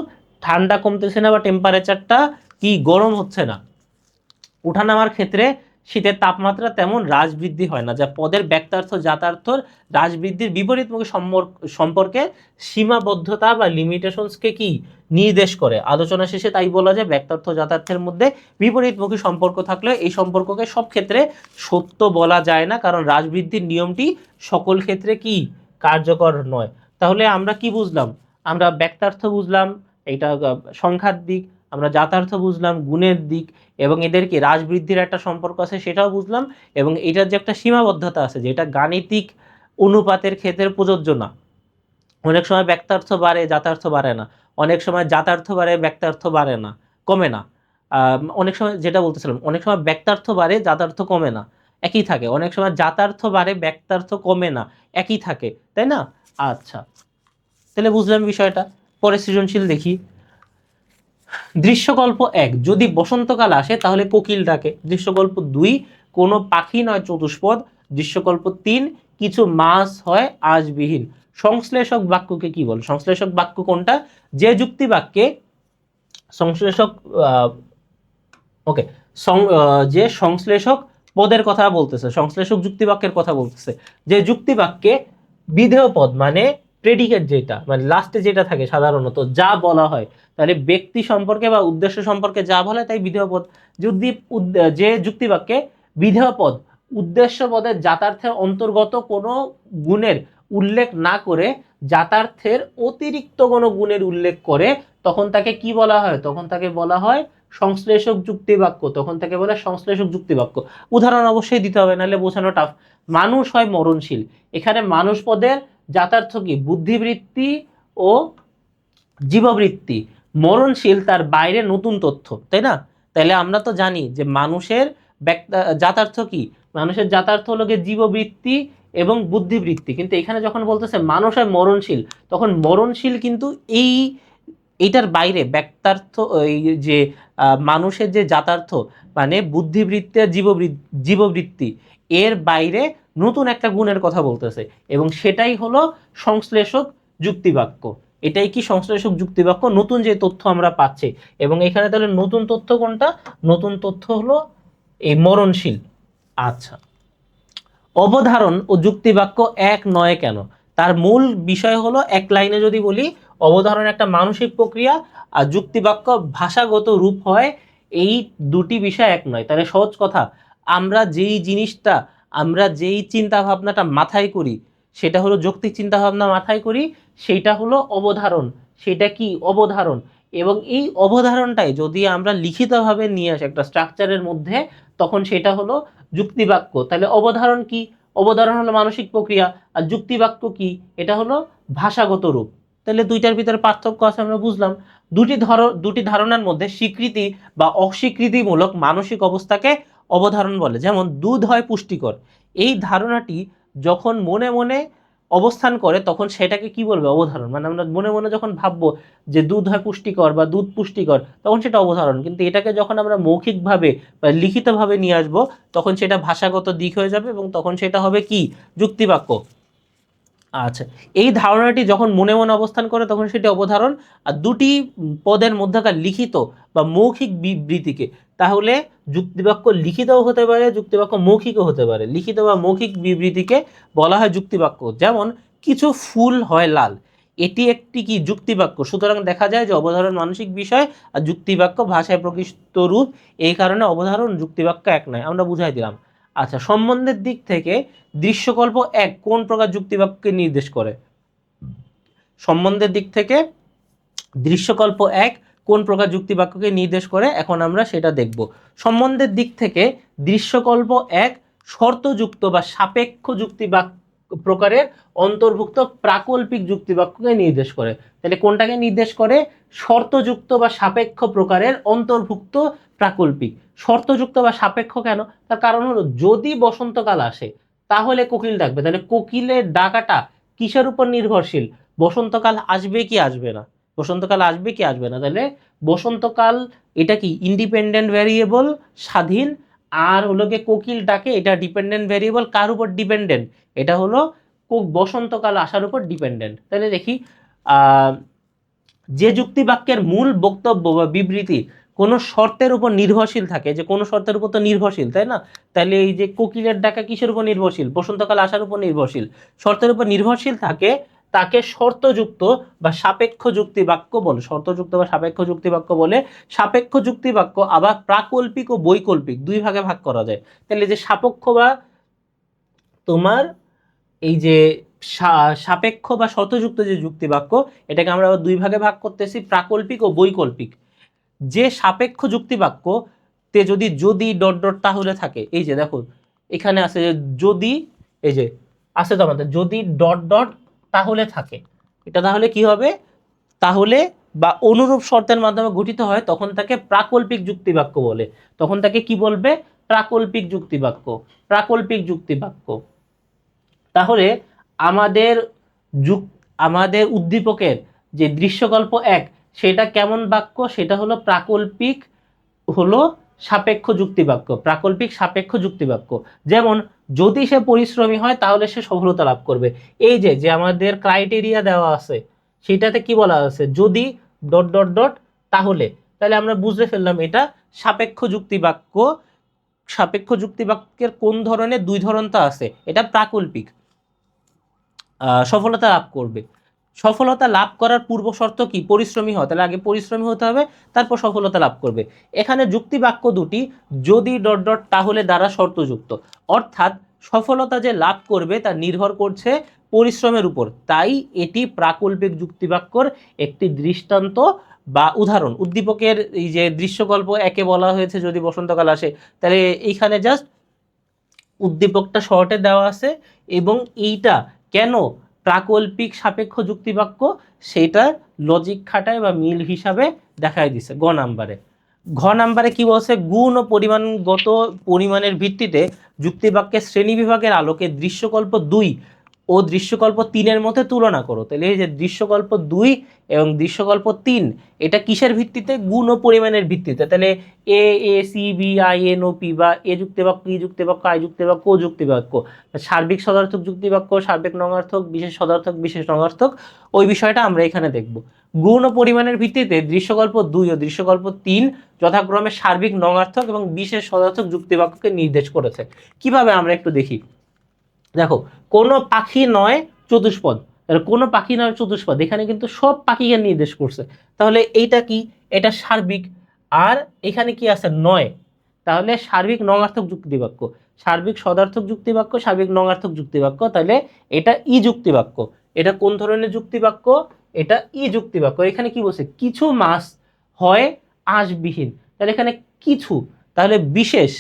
ঠান্ডা কমতেছে না বা টেম্পারেচারটা কি গরম হচ্ছে না। ওঠানামার ক্ষেত্রে শীতের তাপমাত্রা তেমন হ্রাস বৃদ্ধি হয় না, যা পদের ব্যক্তার্থ জাতার্থর হ্রাস বৃদ্ধির বিপরীতমুখী সম্পর্কে সীমাবদ্ধতা বা লিমিটেশনসকে কি নির্দেশ করে। আলোচনা শেষে তাই বলা যায় ব্যক্তার্থ জাতার্থের মধ্যে বিপরীতমুখী সম্পর্ক থাকলে এই সম্পর্ককে সব ক্ষেত্রে সত্য বলা যায় না, কারণ হ্রাস বৃদ্ধির নিয়মটি সকল ক্ষেত্রে কি কার্যকর নয়। তাহলে আমরা কি বুঝলাম? আমরা ব্যক্তার্থ বুঝলাম, এটা সংখ্যার দিক, আমরা জাতার্থ বুঝলাম গুণের দিক, এবং এদেরকে হ্রাস বৃদ্ধির একটা সম্পর্ক আছে সেটাও বুঝলাম, এবং এটার যে একটা সীমাবদ্ধতা আছে যেটা গাণিতিক অনুপাতের ক্ষেত্রে প্রযোজ্য না। অনেক সময় ব্যক্তার্থ বাড়ে জাতার্থ বাড়ে না, অনেক সময় জাতার্থ বাড়ে ব্যক্তার্থ বাড়ে না, কমে না। অনেক সময় যেটা বলতেছিলাম, অনেক সময় ব্যক্তার্থ বাড়ে জাতার্থ কমে না, একই থাকে। অনেক সময় জাতার্থ বাড়ে ব্যক্তার্থ কমে না, একই থাকে, তাই না? আচ্ছা, তাহলে বুঝলাম বিষয়টা। পরে সৃজনশীল দেখি। দৃশ্যকল্প 1, যদি বসন্তকাল আসে তাহলে কোকিল ডাকে। দৃশ্যকল্প 2, কোনো পাখি নয় চতুষ্পদ। দৃশ্যকল্প 3, কিছু মাছ হয় আঁশবিহীন। সংশ্লেষক বাক্যকে কি বল? সংশ্লেষক বাক্য কোনটা? যে যুক্তি বাক্যে সংশ্লেষক ওকে যে সংশ্লেষক পদের কথা বলতেছে, সংশ্লেষক যুক্তি বাক্যের কথা বলতেছে, যে যুক্তি বাক্যে বিধেয় পদ মানে প্রেডিকেট, যেটা মানে লাস্টে যেটা থাকে সাধারণত যা বলা হয়, তাহলে ব্যক্তি সম্পর্কে বা উদ্দেশ্য সম্পর্কে যা বলে তাই বিধেয় পদ। যদি যে যুক্তি বাক্যে বিধেয় পদ উদ্দেশ্য পদের জাতার্থের অন্তর্গত কোনো গুণের উল্লেখ না করে জাতার্থের অতিরিক্ত কোনো গুণের উল্লেখ করে, তখন তাকে কি বলা হয়? তখন তাকে বলা হয় সংশ্লেষক যুক্তি বাক্য। তখন তাকে বলে সংশ্লেষক যুক্তি বাক্য। উদাহরণ অবশ্যই দিতে হবে, নাহলে বোঝানো টাফ। মানুষ হয় মরণশীল। এখানে মানুষ পদের জাতার্থ কি? বুদ্ধিবৃত্তি ও জীববৃত্তি। মরণশীল তার বাইরে নতুন তথ্য, তাই না? তাহলে আমরা তো জানি যে মানুষের জাতার্থ কি? মানুষের জাতার্থ হলো গিয়ে জীববৃত্তি এবং বুদ্ধিবৃত্তি, কিন্তু এখানে যখন বলতেছে মানুষ হয় মরণশীল, তখন মরণশীল কিন্তু এইটার বাইরে ব্যক্তার্থ, এই যে মানুষের যে জাতার্থ মানে বুদ্ধিবৃত্তি আর জীববৃত্তি, এর বাইরে নতুন একটা গুণের কথা বলতেছে, এবং সেটাই হলো সংশ্লেষক যুক্তিবাক্য। এটাই কি সংশ্লেষক যুক্তিবাক্য, নতুন যে তথ্য আমরা পাচ্ছি। এবং এখানে তাহলে নতুন তথ্য কোনটা? নতুন তথ্য হলো এই মরণশীল। আচ্ছা, অবধারণ ও যুক্তিবাক্য এক নয় কেন? তার মূল বিষয় হলো, এক লাইনে যদি বলি, অবধারণ একটা মানসিক প্রক্রিয়া আর যুক্তিবাক্য ভাষাগত রূপ হয়। এই দুটি বিষয় এক নয়। তাহলে সহজ কথা, আমরা যেই জিনিসটা, আমরা যেই চিন্তা ভাবনাটা মাথায় করি সেটা হলো যৌক্তিক চিন্তা ভাবনা মাথায় করি, সেইটা হলো অবধারণ। সেটা কি? অবধারণ। এবং এই অবধারণটাই যদি আমরা লিখিতভাবে নিয়ে আসি একটা স্ট্রাকচারের মধ্যে, তখন সেটা হলো যুক্তিবাক্য। তাহলে অবধারণ কি? অবধারণ হলো মানসিক প্রক্রিয়া, আর যুক্তিবাক্য কি? এটা হলো ভাষাগত রূপ। তাহলে দুইটার ভিতরে পার্থক্য আছে আমরা বুঝলাম। দুটি ধারণার মধ্যে স্বীকৃতি বা অস্বীকৃতিমূলক মানসিক অবস্থাকে অবধারণ বলে। যেমন দুধ হয় পুষ্টিকর, এই ধারণাটি যখন মনে মনে অবস্থান করে তখন সেটাকে কি বলবে? অবধারণ। মানে আমরা মনে মনে যখন ভাববো যে দুধ হয় পুষ্টিকর বা দুধ পুষ্টিকর, তখন সেটা অবধারণ। কিন্তু এটাকে যখন আমরা মৌখিকভাবে বা লিখিতভাবে নিয়ে আসবো, তখন সেটা ভাষাগত দিক হয়ে যাবে, এবং তখন সেটা হবে কি? যুক্তিবাক্য। আচ্ছা, এই ধারণাটি যখন মনে মনে অবস্থান করে তখন সেটি অবধারণ। আর দুটি পদের মধ্যকার লিখিত বা মৌখিক বিবৃতিকে, তাহলে যুক্তিবাক্য লিখিতও হতে পারে, যুক্তিবাক্য মৌখিকও হতে পারে। লিখিত বা মৌখিক বিবৃতিকে বলা হয় যুক্তিবাক্য। যেমন কিছু ফুল হয় লাল, এটি একটি কি? যুক্তিবাক্য। সুতরাং দেখা যায় যে অবধারণ মানসিক বিষয় আর যুক্তিবাক্য ভাষায় প্রকৃষ্ট রূপ। এই কারণে অবধারণ যুক্তিবাক্য এক নয়। আমরা বুঝাই দিলাম। আচ্ছা, সম্বন্ধের দিক থেকে দৃশ্যকল্প এক কোন প্রকার যুক্তিবাক্যকে নির্দেশ করে? সম্বন্ধের দিক থেকে দৃশ্যকল্প এক কোন প্রকার যুক্তিবাক্যকে নির্দেশ করে, এখন আমরা সেটা দেখব। সম্বন্ধের দিক থেকে দৃশ্যকল্প এক শর্তযুক্ত বা সাপেক্ষ যুক্তিবাক্য প্রকারের অন্তর্ভুক্ত প্রাকল্পিক যুক্তিবাক্যকে নির্দেশ করে। তাহলে কোনটাকে নির্দেশ করে? শর্তযুক্ত বা সাপেক্ষ প্রকারের অন্তর্ভুক্ত প্রাকল্পিক। শর্তযুক্ত বা সাপেক্ষ কেন? তার কারণ হলো যদি বসন্তকাল আসে তাহলে কোকিল ডাকবে, তাহলে কোকিলের ডাকাটা কিসের উপর নির্ভরশীল? বসন্তকাল আসবে কি আসবে না, বসন্তকাল আসবে কি আসবে না। তাহলে বসন্তকাল এটা কি ইন্ডিপেন্ডেন্ট ভ্যারিয়েবল, স্বাধীন। আর হলো গিয়ে কোকিল ডাকে, এটা ডিপেন্ডেন্ট ভ্যারিয়েবল। কার উপর ডিপেন্ডেন্ট? এটা হলো বসন্তকাল আসার উপর ডিপেন্ডেন্ট। তাহলে দেখি যে যুক্তিবাক্যের মূল বক্তব্য বা বিবৃতি কোনো শর্তের উপর নির্ভরশীল থাকে, যে কোনো শর্তের উপর তো নির্ভরশীল, তাই না? তাহলে এই যে কোকিলের ডাকা কিসের উপর নির্ভরশীল? বসন্তকাল আসার উপর নির্ভরশীল। শর্তের উপর নির্ভরশীল থাকে তাকে শর্তযুক্ত বা সাপেক্ষ যুক্তিবাক্য বলে। শর্তযুক্ত বা সাপেক্ষ যুক্তিবাক্য বলে। সাপেক্ষ যুক্তিবাক্য আবার প্রাকল্পিক ও বৈকল্পিক দুই ভাগে ভাগ করা যায়। তাহলে যে সাপেক্ষ বা তোমার এই যে সাপেক্ষ বা শর্তযুক্ত যে যুক্তিবাক্য, এটাকে আমরা দুই ভাগে ভাগ করতেছি, প্রাকল্পিক ও বৈকল্পিক। যে সাপেক্ষ যুক্তিবাক্য তে যদি যদি ডট ডট তাহলে থাকে, এই যে দেখো এখানে আছে যে যদি, এই যে আছে তো আমাদের যদি ডট ডট তাহলে থাকে, এটা তাহলে কি হবে? তাহলে বা অনুরূপ শর্তের মাধ্যমে গঠিত হয়, তখন তাকে প্রাকল্পিক যুক্তিবাক্য বলে। তখন তাকে কি বলবে? প্রাকল্পিক যুক্তিবাক্য। প্রাকল্পিক যুক্তিবাক্য। তাহলে আমাদের আমাদের উদ্দীপকের যে দৃশ্যকল্প এক, সেটা কেমন বাক্য? সেটা হলো প্রাকল্পিক, হলো সাপেক্ষ যুক্তিবাক্য। প্রাকল্পিক সাপেক্ষ যুক্তিবাক্য। যেমন যদি সে পরিশ্রমী হয় তাহলে সে সফলতা লাভ করবে। এই যে যে আমাদের ক্রাইটেরিয়া দেওয়া আছে সেটাতে কি বলা আছে? যদি ডট ডট ডট তাহলে। তাহলে আমরা বুঝতে ফেললাম এটা সাপেক্ষ যুক্তিবাক্য। সাপেক্ষ যুক্তিবাক্যের কোন ধরনের? দুই ধরন তো আছে। এটা প্রাকল্পিক। সফলতা লাভ করবে। সফলতা লাভ করার পূর্ব শর্ত কি? পরিশ্রমী হয়। তাহলে আগে পরিশ্রমী হতে হবে, তারপর সফলতা লাভ করবে। এখানে যুক্তিবাক্য দুটি যদি ডট ডট তাহলে দ্বারা শর্তযুক্ত, অর্থাৎ সফলতা যে লাভ করবে তা নির্ভর করছে পরিশ্রমের উপর। তাই এটি প্রাকল্পিক যুক্তিবাক্যর একটি দৃষ্টান্ত বা উদাহরণ। উদ্দীপকের এই যে দৃশ্যকল্প একে বলা হয়েছে যদি বসন্তকাল আসে, তাহলে এইখানে জাস্ট উদ্দীপকটা শর্টে দেওয়া আছে এবং এইটা কেন প্রাকল্পিক সাপেক্ষ যুক্তিবাক্য সেটা লজিক খাটায় বা মিল হিসাবে দেখাই দিছে গ নাম্বারে। ঘ নাম্বারে কি বলছে? গুণ ও পরিমাণগত পরিমাণের ভিত্তিতে যুক্তিবাক্যের শ্রেণীবিভাগের আলোকে দৃশ্যকল্প দুই ও দৃশ্যকল্প তিনের মধ্যে তুলনা করো। তাহলে এই যে দৃশ্যকল্প দুই এবং দৃশ্যকল্প তিন, এটা কিসের ভিত্তিতে? গুণ ও পরিমাণের ভিত্তিতে। তাহলে A A C B I N O P বা এ যুক্তিবাক্য, ই যুক্তিবাক্য, আই যুক্তিবাক্য, ও যুক্তিবাক্য, সার্বিক সদার্থক যুক্তিবাক্য, সার্বিক নঙার্থক, বিশেষ সদার্থক, বিশেষ নঙার্থক, ওই বিষয়টা আমরা এখানে দেখব। গুণ ও পরিমাণের ভিত্তিতে দৃশ্যকল্প দুই ও দৃশ্যকল্প তিন যথাক্রমে সার্বিক নঙার্থক এবং বিশেষ সদার্থক যুক্তিবাক্যকে নির্দেশ করেছে। কিভাবে আমরা একটু দেখি। দেখো, কোনো পাখি নয় চতুষ্পদ, তাহলে কোনো পাখি নয় চতুষ্পদ, এখানে কিন্তু সব পাখিকে নির্দেশ করছে। তাহলে এইটা কি? এটা সার্বিক। আর এখানে কি আছে? নয়। তাহলে সার্বিক নঙার্থক যুক্তিবাক্য, সার্বিক সদার্থক যুক্তিবাক্য, সার্বিক নঙার্থক যুক্তিবাক্য। তাহলে এটা ই যুক্তিবাক্য। এটা কোন ধরনের যুক্তিবাক্য? এটা ই যুক্তিবাক্য। এখানে কি বলছে? কিছু মাছ হয় আঁশবিহীন, তাহলে এখানে কিছু, তাহলে বিশেষ,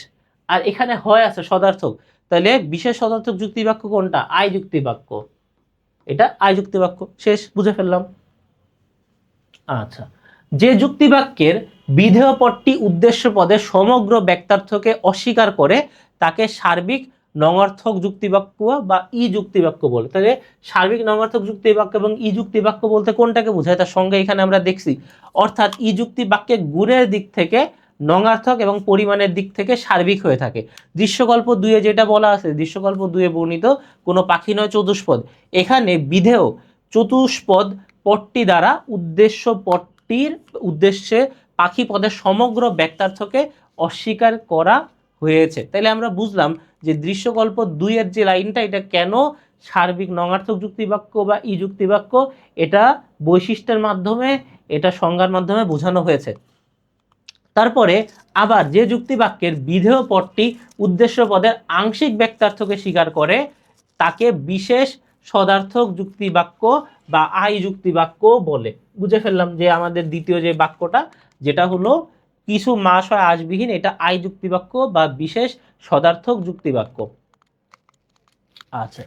আর এখানে হয় আছে সদার্থক, তাহলে বিশেষ সদার্থক যুক্তিবাক্য কোনটা? আই যুক্তিবাক্য। এটা আই যুক্তিবাক্য। শেষ, বুঝে ফেললাম। আচ্ছা, যে যুক্তিবাক্যের বিধেয় পদটি উদ্দেশ্য পদে সমগ্র ব্যক্তার্থকে অস্বীকার করে তাকে সার্বিক নঙার্থক যুক্তিবাক্য বা ই যুক্তিবাক্য বলে। তাহলে সার্বিক নঙার্থক যুক্তিবাক্য এবং ই যুক্তিবাক্য বলতে কোনটাকে বোঝায় তার সঙ্গে এখানে আমরা দেখছি। অর্থাৎ ই যুক্তিবাক্যে গুণের দিক থেকে নঙার্থক এবং পরিমাণের দিক থেকে সার্বিক হয়ে থাকে। দৃশ্যকল্প দুইয়ে যেটা বলা আছে, দৃশ্যকল্প দুইয়ে বর্ণিত কোনো পাখি নয় চতুষ্পদ, এখানে বিধেয় চতুষ্পদ পদটি দ্বারা উদ্দেশ্য পদটির উদ্দেশ্যে পাখি পদের সমগ্র ব্যক্তার্থকে অস্বীকার করা হয়েছে। তাহলে আমরা বুঝলাম যে দৃশ্যকল্প দুইয়ের যে লাইনটা, এটা কেন সার্বিক নঙার্থক যুক্তিবাক্য বা ই যুক্তিবাক্য, এটা বৈশিষ্ট্যের মাধ্যমে, এটা সংজ্ঞার মাধ্যমে বোঝানো হয়েছে। তারপরে আবার যে যুক্তি বাক্যের বিধেয় পদটি উদ্দেশ্য পদের আংশিক ব্যক্তার্থকে স্বীকার করে তাকে বিশেষ সদার্থক যুক্তি বাক্য বা আই যুক্তি বাক্য বলে। বুঝে ফেললাম যে আমাদের দ্বিতীয় যে বাক্যটা, যেটা হলো কিছু মাস হয় আঁশবিহীন, এটা আই যুক্তি বাক্য বা বিশেষ সদার্থক যুক্তি বাক্য। আচ্ছা,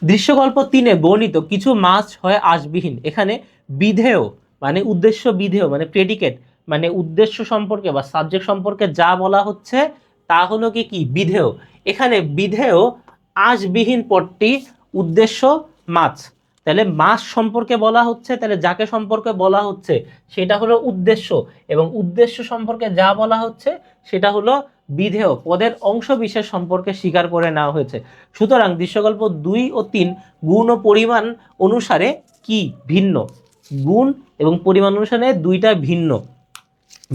দৃশ্যকল্প 3-এ বর্ণিত কিছু মাস হয় আঁশবিহীন, এখানে বিধেয় মানে উদ্দেশ্য, বিধেয় মানে প্রেডিকেট, মানে উদ্দেশ্য সম্পর্কে বা সাবজেক্ট সম্পর্কে যা বলা হচ্ছে তা হলো কি বিধেয়। এখানে বিধেয় আঁশবিহীন পদটি উদ্দেশ্য মাছ, তাহলে মাছ সম্পর্কে বলা হচ্ছে, তাহলে যাকে সম্পর্কে বলা হচ্ছে সেটা হলো উদ্দেশ্য, এবং উদ্দেশ্য সম্পর্কে যা বলা হচ্ছে সেটা হলো বিধেয়, পদের অংশ বিশেষ সম্পর্কে স্বীকার করে নেওয়া হয়েছে। সুতরাং দৃশ্যকল্প 2 ও 3 গুণ ও পরিমাণ অনুসারে কি ভিন্ন, গুণ এবং পরিমাণ অনুসারে দুইটা ভিন্ন।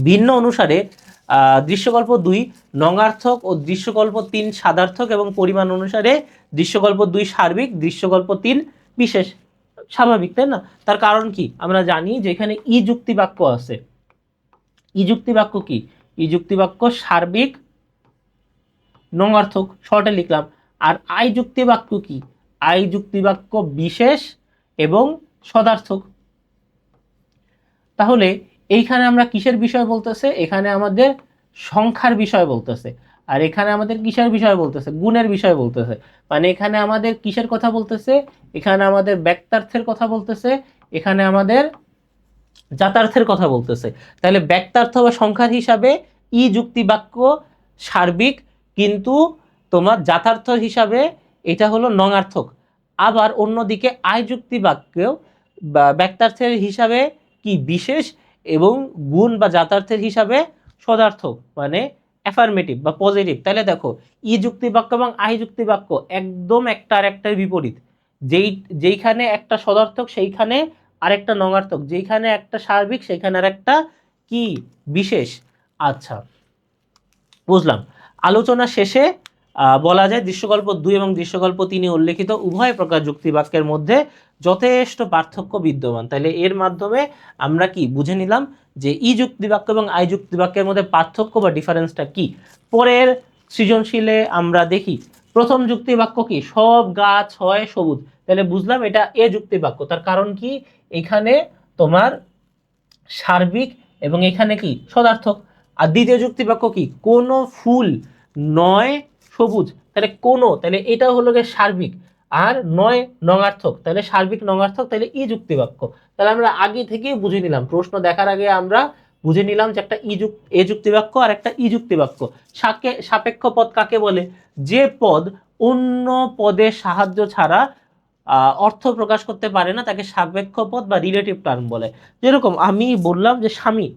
ভিন্ন অনুসারে দৃশ্যকল্প 2 নঙার্থক ও দৃশ্যকল্প 3 সাদার্থক, এবং পরিমাণ অনুসারে দৃশ্যকল্প 2 সার্বিক, দৃশ্যকল্প 3 বিশেষ। স্বাভাবিক, তাই না? তার কারণ কি, আমরা জানি যে এখানে ই যুক্তি বাক্য আছে। ই যুক্তি বাক্য কি? ই যুক্তি বাক্য সার্বিক, নঙার্থক, শর্টে লিখলাম। আর আই যুক্তি বাক্য কি? আই যুক্তি বাক্য বিশেষ এবং সদার্থক। তাহলে এইখানে আমরা কিসের বিষয় বলতেছে? এখানে আমাদের সংখ্যার বিষয় বলতেছে, আর এখানে আমাদের কিসের বিষয় বলতেছে? গুণের বিষয় বলতেছে। মানে এখানে আমাদের কিসের কথা বলতেছে? এখানে আমাদের ব্যক্তার্থের কথা বলতেছে, এখানে আমাদের জাতার্থের কথা বলতেছে। তাহলে ব্যক্তার্থ বা সংখ্যার হিসাবে ই যুক্তি বাক্য সার্বিক, কিন্তু তোমার জাতার্থ হিসাবে এটা হলো নঙার্থক। আবার অন্যদিকে আই যুক্তি বাক্য বা ব্যক্তার্থের হিসাবে কি বিশেষ, এবং গুণ বা জাতার্থের হিসাবে সদার্থক, মানে অ্যাফার্মেটিভ বা পজিটিভ। তাহলে দেখো, ই যুক্তি বাক্য এবং আই যুক্তি বাক্য একদম একটা আর একটার বিপরীত। যেইখানে একটা সদার্থক সেইখানে আরেকটা নঙার্থক, যেখানে একটা সার্বিক সেইখানে আর একটা কি বিশেষ। আচ্ছা, বুঝলাম। আলোচনা শেষে বলা যায় দৃশ্যকল্প 2 এবং দৃশ্যকল্প 3 উল্লেখিত উভয় প্রকার যুক্তি বাক্যের মধ্যে যথেষ্ট পার্থক্য বিদ্যমান। তাহলে এর মাধ্যমে আমরা কি বুঝে নিলাম যে ই যুক্তি বাক্য এবং আই যুক্তি বাক্যের মধ্যে পার্থক্য বা ডিফারেন্সটা কি। পরের সৃজনশীলে আমরা দেখি প্রথম যুক্তি বাক্য কি, সব গাছ হয় সবুজ। তাহলে বুঝলাম এটা এ যুক্তি বাক্য। তার কারণ কি, এখানে তোমার সার্বিক এবং এখানে কি সদার্থক। আর দ্বিতীয় যুক্তি বাক্য কি, কোনো ফুল নয় সবুজ, তাহলে কোনো, তাহলে এটা হলো গিয়ে সার্বিক, আর নয় নঙার্থক, তাহলে সার্বিক নঙার্থক, তাহলে ই যুক্তি বাক্য। তাহলে আমরা আগে থেকেই বুঝে নিলাম, প্রশ্ন দেখার আগে আমরা বুঝে নিলাম যে একটা এ যুক্তি বাক্য আর একটা ই যুক্তি বাক্য। সাপেক্ষ পদ কাকে বলে? যে পদ অন্য পদের সাহায্য ছাড়া অর্থ প্রকাশ করতে পারে না তাকে সাপেক্ষ পদ বা রিলেটিভ টার্ম বলে। যেরকম আমি বললাম যে স্বামী,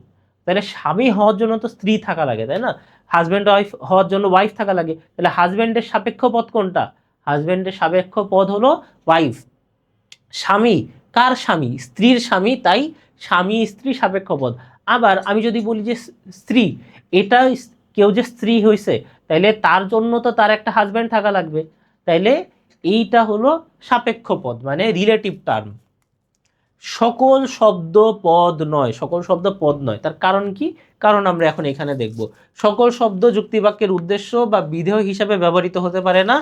তাহলে স্বামী হওয়ার জন্য তো স্ত্রী থাকা লাগে, তাই না? হাজব্যান্ড ওয়াইফ হওয়ার জন্য ওয়াইফ থাকা লাগে। তাহলে হাজব্যান্ডের সাপেক্ষ পদ কোনটা? হাজব্যান্ডের সাপেক্ষ পদ হলো ওয়াইফ। স্বামী কার স্বামী? স্ত্রীর স্বামী, তাই স্বামী স্ত্রী সাপেক্ষ পদ। আবার আমি যদি বলি যে স্ত্রী, এটা কেউ যে স্ত্রী হয়েছে তাইলে তার জন্য তো তার একটা হাজব্যান্ড থাকা লাগবে, তাইলে এইটা হলো সাপেক্ষ পদ মানে রিলেটিভ টার্ম। সকল শব্দ পদ নয়, সকল শব্দ পদ নয়। তার কারণ কি? কারণ আমরা এখন এখানে দেখব। সকল শব্দ যুক্তিবাক্যের উদ্দেশ্য বা বিধেয় হিসাবে ব্যবহৃত হতে পারে না,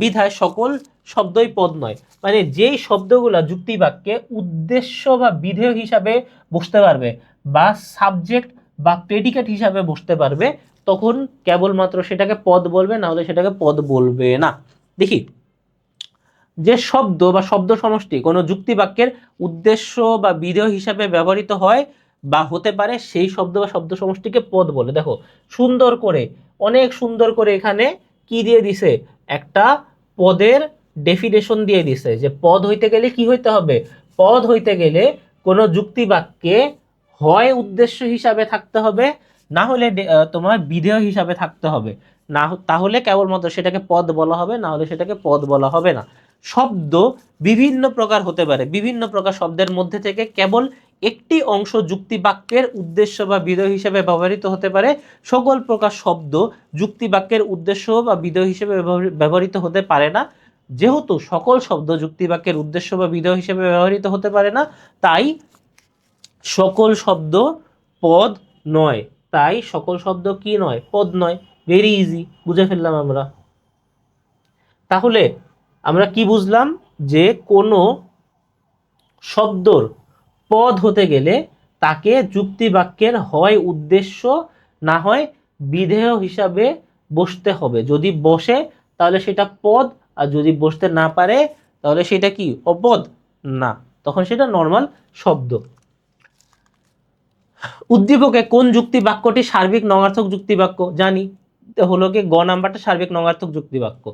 বিধায় সকল শব্দই পদ নয়। মানে যেই শব্দগুলো যুক্তিবাক্যে উদ্দেশ্য বা বিধেয় হিসাবে বসতে পারবে বা সাবজেক্ট বা প্রেডিকেট হিসাবে বসতে পারবে, তখন কেবলমাত্র সেটাকে পদ বলবে, না হলে সেটাকে পদ বলবে না। দেখি, যে শব্দ বা শব্দ সমষ্টি কোনো যুক্তিবাক্যের উদ্দেশ্য বা বিধেয় হিসাবে ব্যবহৃত হয় বা হতে পারে, সেই শব্দ বা শব্দ সমষ্টিকে পদ বলে। দেখো সুন্দর করে, অনেক সুন্দর করে এখানে কি দিয়ে দিছে, একটা পদের ডেফিনেশন দিয়ে দিছে যে পদ হইতে গেলে কি হইতে হবে। পদ হইতে গেলে কোনো যুক্তিবাক্যে হয় উদ্দেশ্য হিসাবে থাকতে হবে, না হলে তোমার বিধেয় হিসাবে থাকতে হবে, না তাহলে কেবলমাত্র সেটাকে পদ বলা হবে, না হলে সেটাকে পদ বলা হবে না। শব্দ বিভিন্ন প্রকার হতে পারে, বিভিন্ন প্রকার শব্দের মধ্যে থেকে কেবল একটি অংশ যুক্তিবাক্যের উদ্দেশ্য বা বিধেয় হিসেবে ব্যবহৃত হতে পারে। সকল প্রকার শব্দ যুক্তিবাক্যের উদ্দেশ্য বা বিধেয় হিসেবে ব্যবহৃত হতে পারে না। যেহেতু সকল শব্দ যুক্তিবাক্যের উদ্দেশ্য বা বিধেয় হিসেবে ব্যবহৃত হতে পারে না, তাই সকল শব্দ পদ নয়, তাই সকল শব্দ কি নয়, পদ নয়। ভেরি ইজি, বুঝে ফেললাম আমরা। তাহলে আমরা কি বুঝলাম, যে কোনো শব্দর পদ হতে গেলে তাকে যুক্তি বাক্যের হয় উদ্দেশ্য না হয় বিধেয় হিসাবে বসতে হবে। যদি বসে তাহলে সেটা পদ, আর যদি বসতে না পারে তাহলে সেটা কি, অপদ না, তখন সেটা নর্মাল শব্দ। উদ্দীপকে কোন যুক্তি বাক্যটি সার্বিক নঙার্থক যুক্তি বাক্য? জানি, হলো কি গ নাম্বারটা সার্বিক নঙার্থক যুক্তি বাক্য।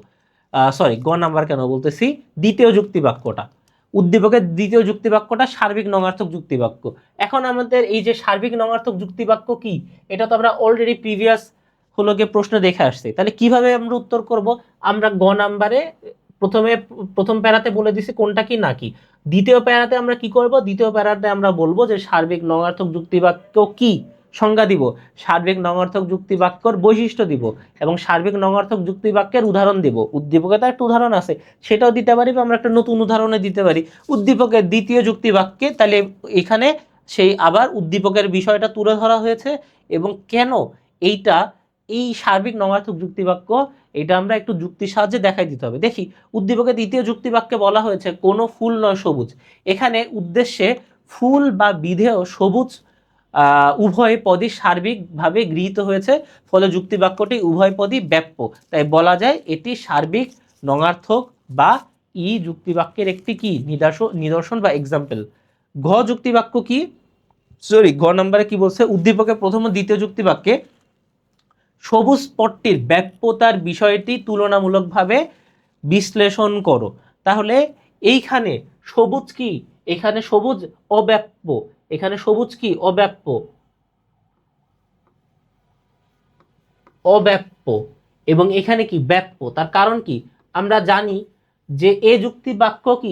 সরি, গ নাম্বার কেন বলতেছি, দ্বিতীয় যুক্তি বাক্যটা, উদ্দীপকের দ্বিতীয় যুক্তি বাক্যটা সার্বিক নঙার্থক যুক্তি বাক্য। এখন আমাদের এই যে সার্বিক নঙার্থক যুক্তি বাক্য কি, এটা তো আমরা অলরেডি প্রিভিয়াস হলো গিয়ে প্রশ্ন দেখে আসছি। তাহলে কিভাবে আমরা উত্তর করব? আমরা গ নাম্বারে প্রথম প্যারাতে বলে দিছি কোনটা কি না কি। দ্বিতীয় প্যারাতে আমরা কি করব, দ্বিতীয় প্যারাতে আমরা বলবো যে সার্বিক নঙার্থক যুক্তি বাক্য কি, সংজ্ঞা দিব, সার্বিক নঙার্থক যুক্তি বাক্যর বৈশিষ্ট্য দিব, এবং সার্বিক নঙার্থক যুক্তি বাক্যের উদাহরণ দিব। উদ্দীপকে তো একটা উদাহরণ আছে, সেটাও দিতে পারি, বা আমরা একটা নতুন উদাহরণে দিতে পারি উদ্দীপকের দ্বিতীয় যুক্তি বাক্যে। তাহলে এখানে সেই আবার উদ্দীপকের বিষয়টা তুলে ধরা হয়েছে, এবং কেন এইটা এই সার্বিক নঙার্থক যুক্তি বাক্য, এটা আমরা একটু যুক্তির সাহায্যে দেখাই দিতে হবে। দেখি, উদ্দীপকের দ্বিতীয় যুক্তি বাক্যে বলা হয়েছে কোনো ফুল নয় সবুজ। এখানে উদ্দেশ্যে ফুল বা বিধেয় সবুজ উভয় পদই সার্বিকভাবে গৃহীত হয়েছে, ফলে যুক্তি বাক্যটি উভয় পদই ব্যাপ্য। তাই বলা যায় এটি সার্বিক নঙার্থক বা ই যুক্তি বাক্যের একটি কি নিদর্শন বা এক্সাম্পল। ঘ যুক্তি বাক্য কি, সরি ঘ নম্বরে কি বলছে, উদ্দীপকের প্রথম ও দ্বিতীয় যুক্তি বাক্যে সবুজ পট্টির ব্যাপ্যতার বিষয়টি তুলনামূলকভাবে বিশ্লেষণ করো। তাহলে এইখানে সবুজ কি, এখানে সবুজ অব্যাপ্য, এখানে সবুজ কি অব্যাপ্য, অব্যাপ্য, এবং এখানে কি ব্যাপ্য। তার কারণ কি, আমরা জানি যে এ যুক্তি বাক্য কি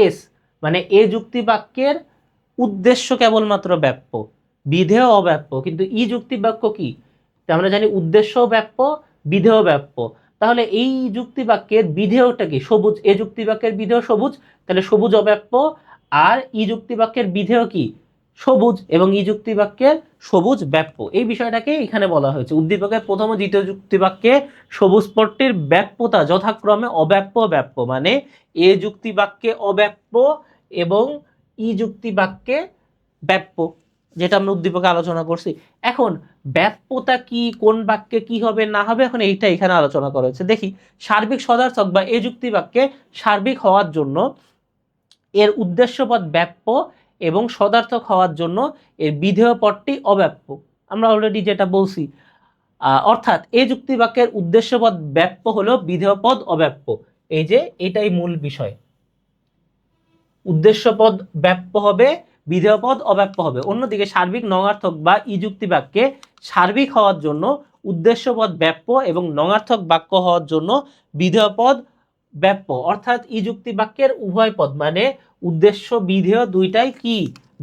এস, মানে এ যুক্তি বাক্যের উদ্দেশ্য কেবলমাত্র ব্যাপ্য, বিধেয় অব্যাপ্য। কিন্তু ই যুক্তি বাক্য কি, আমরা জানি উদ্দেশ্য ব্যাপ্য, বিধেয় ব্যাপ্য। তাহলে এই যুক্তি বাক্যের বিধেয়টা কি সবুজ, এ যুক্তি বাক্যের বিধেয় সবুজ, তাহলে সবুজ অব্যাপ্য। আর ই যুক্তি বাক্যের বিধেয় কি সবুজ, এবং ই যুক্তি বাক্যের সবুজ ব্যাপ্য। এই বিষয়টাকে এখানে বলা হয়েছে। উদ্দীপকের প্রথম ও দ্বিতীয় যুক্তি বাক্যে সবুজ পট্টির ব্যাপ্যতা যথাক্রমে অব্যাপ্য ব্যাপ্য, মানে এ যুক্তি বাক্যে অব্যাপ্য এবং ই যুক্তি বাক্যে ব্যাপ্য, যেটা আমরা উদ্দীপকে আলোচনা করছি। এখন ব্যাপ্যতা কি, কোন বাক্যে কি হবে না হবে, এখন এইটা এখানে আলোচনা করা হয়েছে। দেখি, সার্বিক সদার্থক বা এ যুক্তি বাক্যে সার্বিক হওয়ার জন্য এর উদ্দেশ্যপদ ব্যাপ্য, এবং সদার্থক হওয়ার জন্য এর বিধেয় পদটি অব্যাপ্য। আমরা অলরেডি যেটা বলছি, অর্থাৎ এ যুক্তি বাক্যের উদ্দেশ্যপদ ব্যাপ্য হলো বিধেয় পদ অব্যাপ্য। এই যে এটাই মূল বিষয়, উদ্দেশ্যপদ ব্যাপ্য হবে, বিধেয় পদ অব্যাপ্য হবে। অন্যদিকে সার্বিক নঙার্থক বা ই যুক্তি বাক্যে সার্বিক হওয়ার জন্য উদ্দেশ্যপদ ব্যাপ্য, এবং নঙার্থক বাক্য হওয়ার জন্য বিধেয় পদ ব্যাপ্য। অর্থাৎ ই যুক্তি বাক্যের উভয় পদ মানে উদ্দেশ্য বিধেয় দুইটাই কি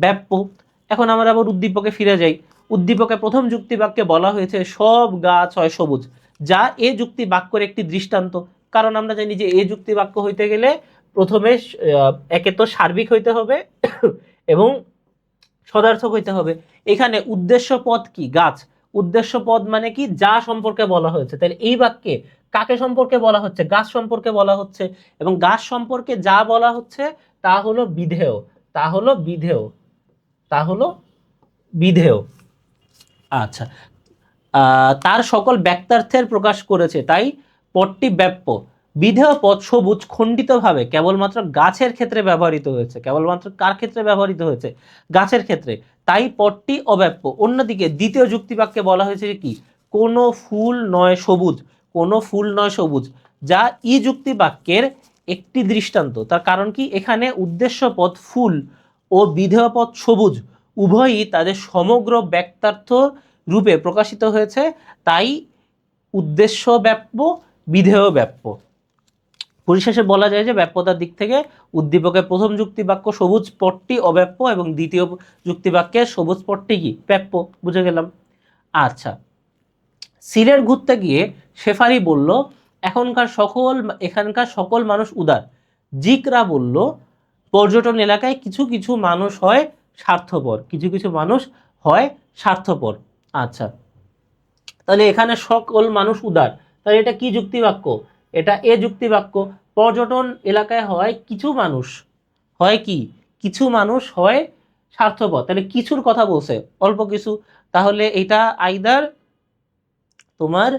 ব্যাপ্য। এখন আমরা আবার উদ্দীপকে ফিরে যাই। উদ্দীপকে প্রথম যুক্তি বাক্যে বলা হয়েছে সব গাছ হয় সবুজ, যা এ যুক্তি বাক্যের একটি দৃষ্টান্ত। কারণ আমরা জানি যে এ যুক্তি বাক্য হইতে গেলে প্রথমে একে তো সার্বিক হইতে হবে এবং সদার্থক হইতে হবে। এখানে উদ্দেশ্য পদ কি গাছ, উদ্দেশ্য পদ মানে কি যা সম্পর্কে বলা হয়েছে। তাহলে এই বাক্যে কাকে সম্পর্কে বলা হচ্ছে, গাছ সম্পর্কে বলা হচ্ছে, এবং গাছ সম্পর্কে যা বলা হচ্ছে তা হলো বিধেয়, তা হলো বিধেয়, তা হলো বিধেয়। আচ্ছা, তার সকল ব্যক্তার্থের প্রকাশ করেছে, তাই পদটি ব্যাপ্য। বিধেয় পদ সবুজ খণ্ডিতভাবে কেবলমাত্র গাছের ক্ষেত্রে ব্যবহৃত হয়েছে, কেবলমাত্র কার ক্ষেত্রে ব্যবহৃত হয়েছে, গাছের ক্ষেত্রে, তাই পদটি অব্যাপ্য। অন্যদিকে দ্বিতীয় যুক্তিবাক্যে বলা হয়েছে কি কোনো ফুল নয় সবুজ, কোনো ফুল নয় সবুজ, যা ই যুক্তি বাক্যের একটি দৃষ্টান্ত। তার কারণ কি, এখানে উদ্দেশ্য পদ ফুল ও বিধেয় পদ সবুজ উভয়ই তাদের সমগ্র ব্যক্তার্থ রূপে প্রকাশিত হয়েছে, তাই উদ্দেশ্য ব্যাপ্য, বিধেয় ব্যাপ্য। পরিশেষে বলা যায় যে ব্যাপ্যতার দিক থেকে উদ্দীপকের প্রথম যুক্তি বাক্য সবুজ পদটি অব্যাপ্য, এবং দ্বিতীয় যুক্তি বাক্যের সবুজ পদটি কি ব্যাপ্য। বুঝে গেলাম। আচ্ছা, সিলেট ঘুরতে গিয়ে শেফারি বলল এখানকার সকল মানুষ উদার। জিকরা বলল পর্যটন এলাকায় কিছু কিছু মানুষ হয় স্বার্থপর, কিছু কিছু মানুষ হয় স্বার্থপর। আচ্ছা, তাহলে এখানে সকল মানুষ উদার, তাহলে এটা কি যুক্তিবাক্য? এটা এ যুক্তিবাক্য। পর্যটন এলাকায় হয় কিছু মানুষ, হয় কি কিছু মানুষ হয় স্বার্থপর, তাহলে কিছুর কথা বলছে, অল্প কিছু, তাহলে এটা আইদার তোমার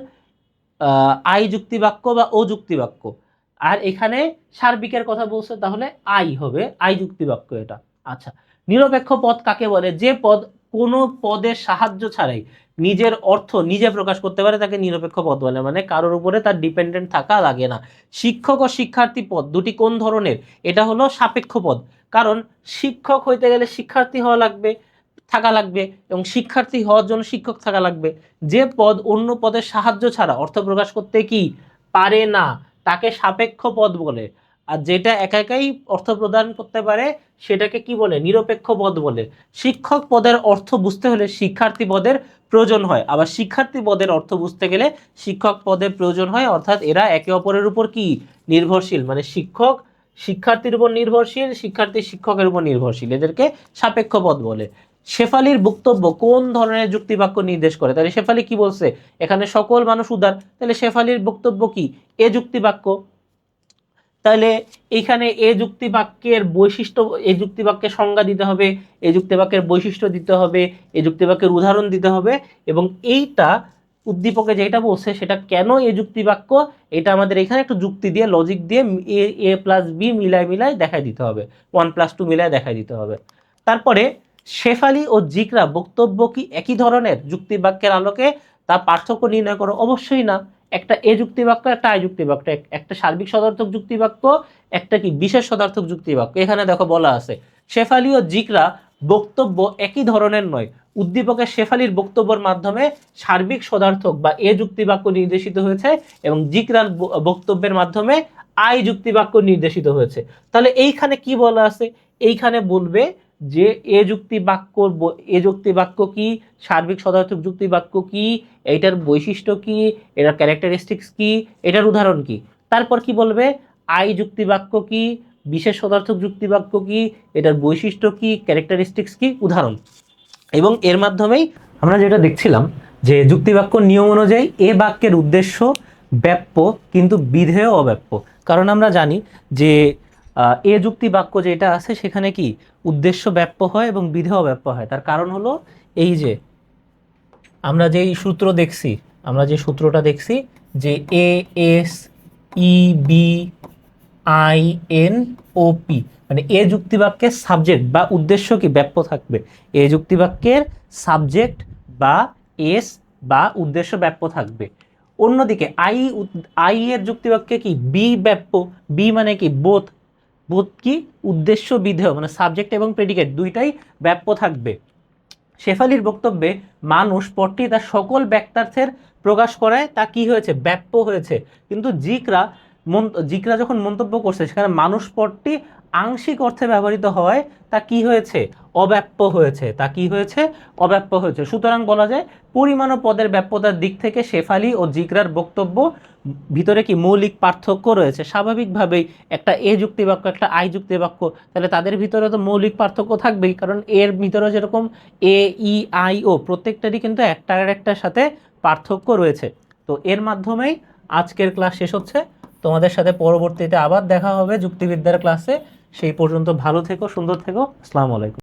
আই যুক্তিবাক্য বা ও যুক্তিবাক্য। আর এখানে সার্বিকের কথা বলছে, তাহলে আই হবে, আই যুক্তিবাক্য এটা। আচ্ছা, নিরপেক্ষ পদ কাকে বলে? যে পদ কোনো পদের সাহায্য ছাড়াই নিজের অর্থ নিজে প্রকাশ করতে পারে তাকে নিরপেক্ষ পদ বলে, মানে কারোর উপরে তার ডিপেন্ডেন্ট থাকা লাগে না। শিক্ষক ও শিক্ষার্থী পদ দুটি কোন ধরনের? এটা হলো সাপেক্ষ পদ, কারণ শিক্ষক হইতে গেলে শিক্ষার্থী হওয়া লাগবে, থাকা লাগবে, এবং শিক্ষার্থী হওয়ার জন্য শিক্ষক থাকা লাগবে। যে পদ অন্য পদের সাহায্য ছাড়া অর্থ প্রকাশ করতে কি পারে না তাকে সাপেক্ষ পদ বলে, আর যেটা একা একাই অর্থ প্রদান করতে পারে সেটাকে কি বলে? নিরপেক্ষ পদ বলে। শিক্ষক পদের অর্থ বুঝতে হলে শিক্ষার্থী পদের প্রয়োজন হয়, আবার শিক্ষার্থী পদের অর্থ বুঝতে গেলে শিক্ষক পদের প্রয়োজন হয়, অর্থাৎ এরা একে অপরের উপর কি নির্ভরশীল, মানে শিক্ষক শিক্ষার্থীর উপর নির্ভরশীল, শিক্ষার্থী শিক্ষকের উপর নির্ভরশীল, এদেরকে সাপেক্ষ পদ বলে। শেফালির বক্তব্য কোন ধরনের যুক্তিবাক্য নির্দেশ করে? তাহলে শেফালি কি বলছে? এখানে সকল মানুষ উদার, তাহলে শেফালির বক্তব্য কি? এ যুক্তিবাক্য। তাহলে এইখানে এ যুক্তিবাক্যের বৈশিষ্ট্য, এই যুক্তিবাক্যের সংজ্ঞা দিতে হবে, এই যুক্তিবাক্যের বৈশিষ্ট্য দিতে হবে, এই যুক্তিবাক্যের উদাহরণ দিতে হবে, এবং এইটা উদ্দীপকে যেটা বলছে সেটা কেন এ যুক্তিবাক্য, এটা আমাদের এখানে একটু যুক্তি দিয়ে লজিক দিয়ে এ এ প্লাস বি মিলায় দেখাই দিতে হবে, 1+2 মিলায় দেখাই দিতে হবে। তারপরে শেফালি ও জিকরা বক্তব্য কি একই ধরনের? যুক্তিবাক্যের আলোকে তার পার্থক্য নির্ণয় করো। অবশ্যই না, একটা এ যুক্তিবাক্য, একটা আই যুক্তিবাক্য, একটা সার্বিক সদার্থক যুক্তিবাক্য, একটা কি বিশেষ সদার্থক যুক্তিবাক্য। এখানে দেখো বলা আছে শেফালি ও জিকরা বক্তব্য একই ধরনের নয়। উদ্দীপকে শেফালির বক্তব্যের মাধ্যমে সার্বিক সদার্থক বা এ যুক্তিবাক্য নির্দেশিত হয়েছে, এবং জিকরার বক্তব্যের মাধ্যমে আই যুক্তিবাক্য নির্দেশিত হয়েছে। তাহলে এইখানে কি বলা আছে? এইখানে বলবে যে এ যুক্তিবাক্য কি, সার্বিক সদার্থক যুক্তিবাক্য কি, এইটার বৈশিষ্ট্য কি, এটার ক্যারেক্টারিস্টিক্স কি, এটার উদাহরণ কি। তারপর কি বলবে? আই যুক্তিবাক্য কি, বিশেষ সদার্থক যুক্তিবাক্য কি, এটার বৈশিষ্ট্য কি, ক্যারেক্টারিস্টিক্স কি, উদাহরণ। এবং এর মাধ্যমেই আমরা যেটা দেখছিলাম যে যুক্তিবাক্য নিয়ম অনুযায়ী এ বাক্যের উদ্দেশ্য ব্যাপ্য কিন্তু বিধেয় অব্যাপ্য। কারণ আমরা জানি যে এ যুক্তি বাক্য যেটা আছে সেখানে কি উদ্দেশ্য ব্যাপ্য হয় এবং বিধেয় অব্যাপ্য হয়। তার কারণ হলো এই যে আমরা যেই সূত্র দেখছি, আমরা যে সূত্রটা দেখছি যে A S E B I N O P, মানে এ যুক্তিবাক্যের সাবজেক্ট বা উদ্দেশ্য কি ব্যাপ্য থাকবে, এ যুক্তিবাক্যের সাবজেক্ট বা এস বা উদ্দেশ্য ব্যাপ্য থাকবে। অন্যদিকে আই এর যুক্তিবাক্যে কি বি ব্যাপ্য, বি মানে কি বোথ, বোধ কি উদ্দেশ্য বিধেয়, মানে সাবজেক্ট এবং প্রেডিকেট দুইটাই ব্যাপ্য থাকবে। শেফালির বক্তব্যে মানুষ পদটি তার সকল ব্যক্তার্থের প্রকাশ করায় তা কি হয়েছে? ব্যাপ্য হয়েছে। কিন্তু জিকরা যখন মন্তব্য করছে সেখানে মানুষ পদটি আংশিক অর্থে ব্যবহৃত হয়, তা কি হয়েছে? অব্যাপ্য হয়েছে, তা কি হয়েছে? অব্যাপ্য হয়েছে। সুতরাং বলা যায় পরিমাণ ও পদের ব্যাপ্যতার দিক থেকে শেফালি ও জিকরার বক্তব্য ভিতরে কি মৌলিক পার্থক্য রয়েছে। স্বাভাবিকভাবেই একটা এ যুক্তিবাক্য, একটা আই যুক্তিবাক্য, তাহলে তাদের ভিতরে তো মৌলিক পার্থক্য থাকবেই, কারণ এর ভিতরে যেরকম এ ই আই ও প্রত্যেকটারই কিন্তু একটা আর একটার সাথে পার্থক্য রয়েছে। তো এর মাধ্যমেই আজকের ক্লাস শেষ হচ্ছে। তোমাদের সাথে পরবর্তীতে আবার দেখা হবে যুক্তিবিদ্যার ক্লাসে। সেই পর্যন্ত ভালো থেকো, সুন্দর থেকো। আসসালামু আলাইকুম।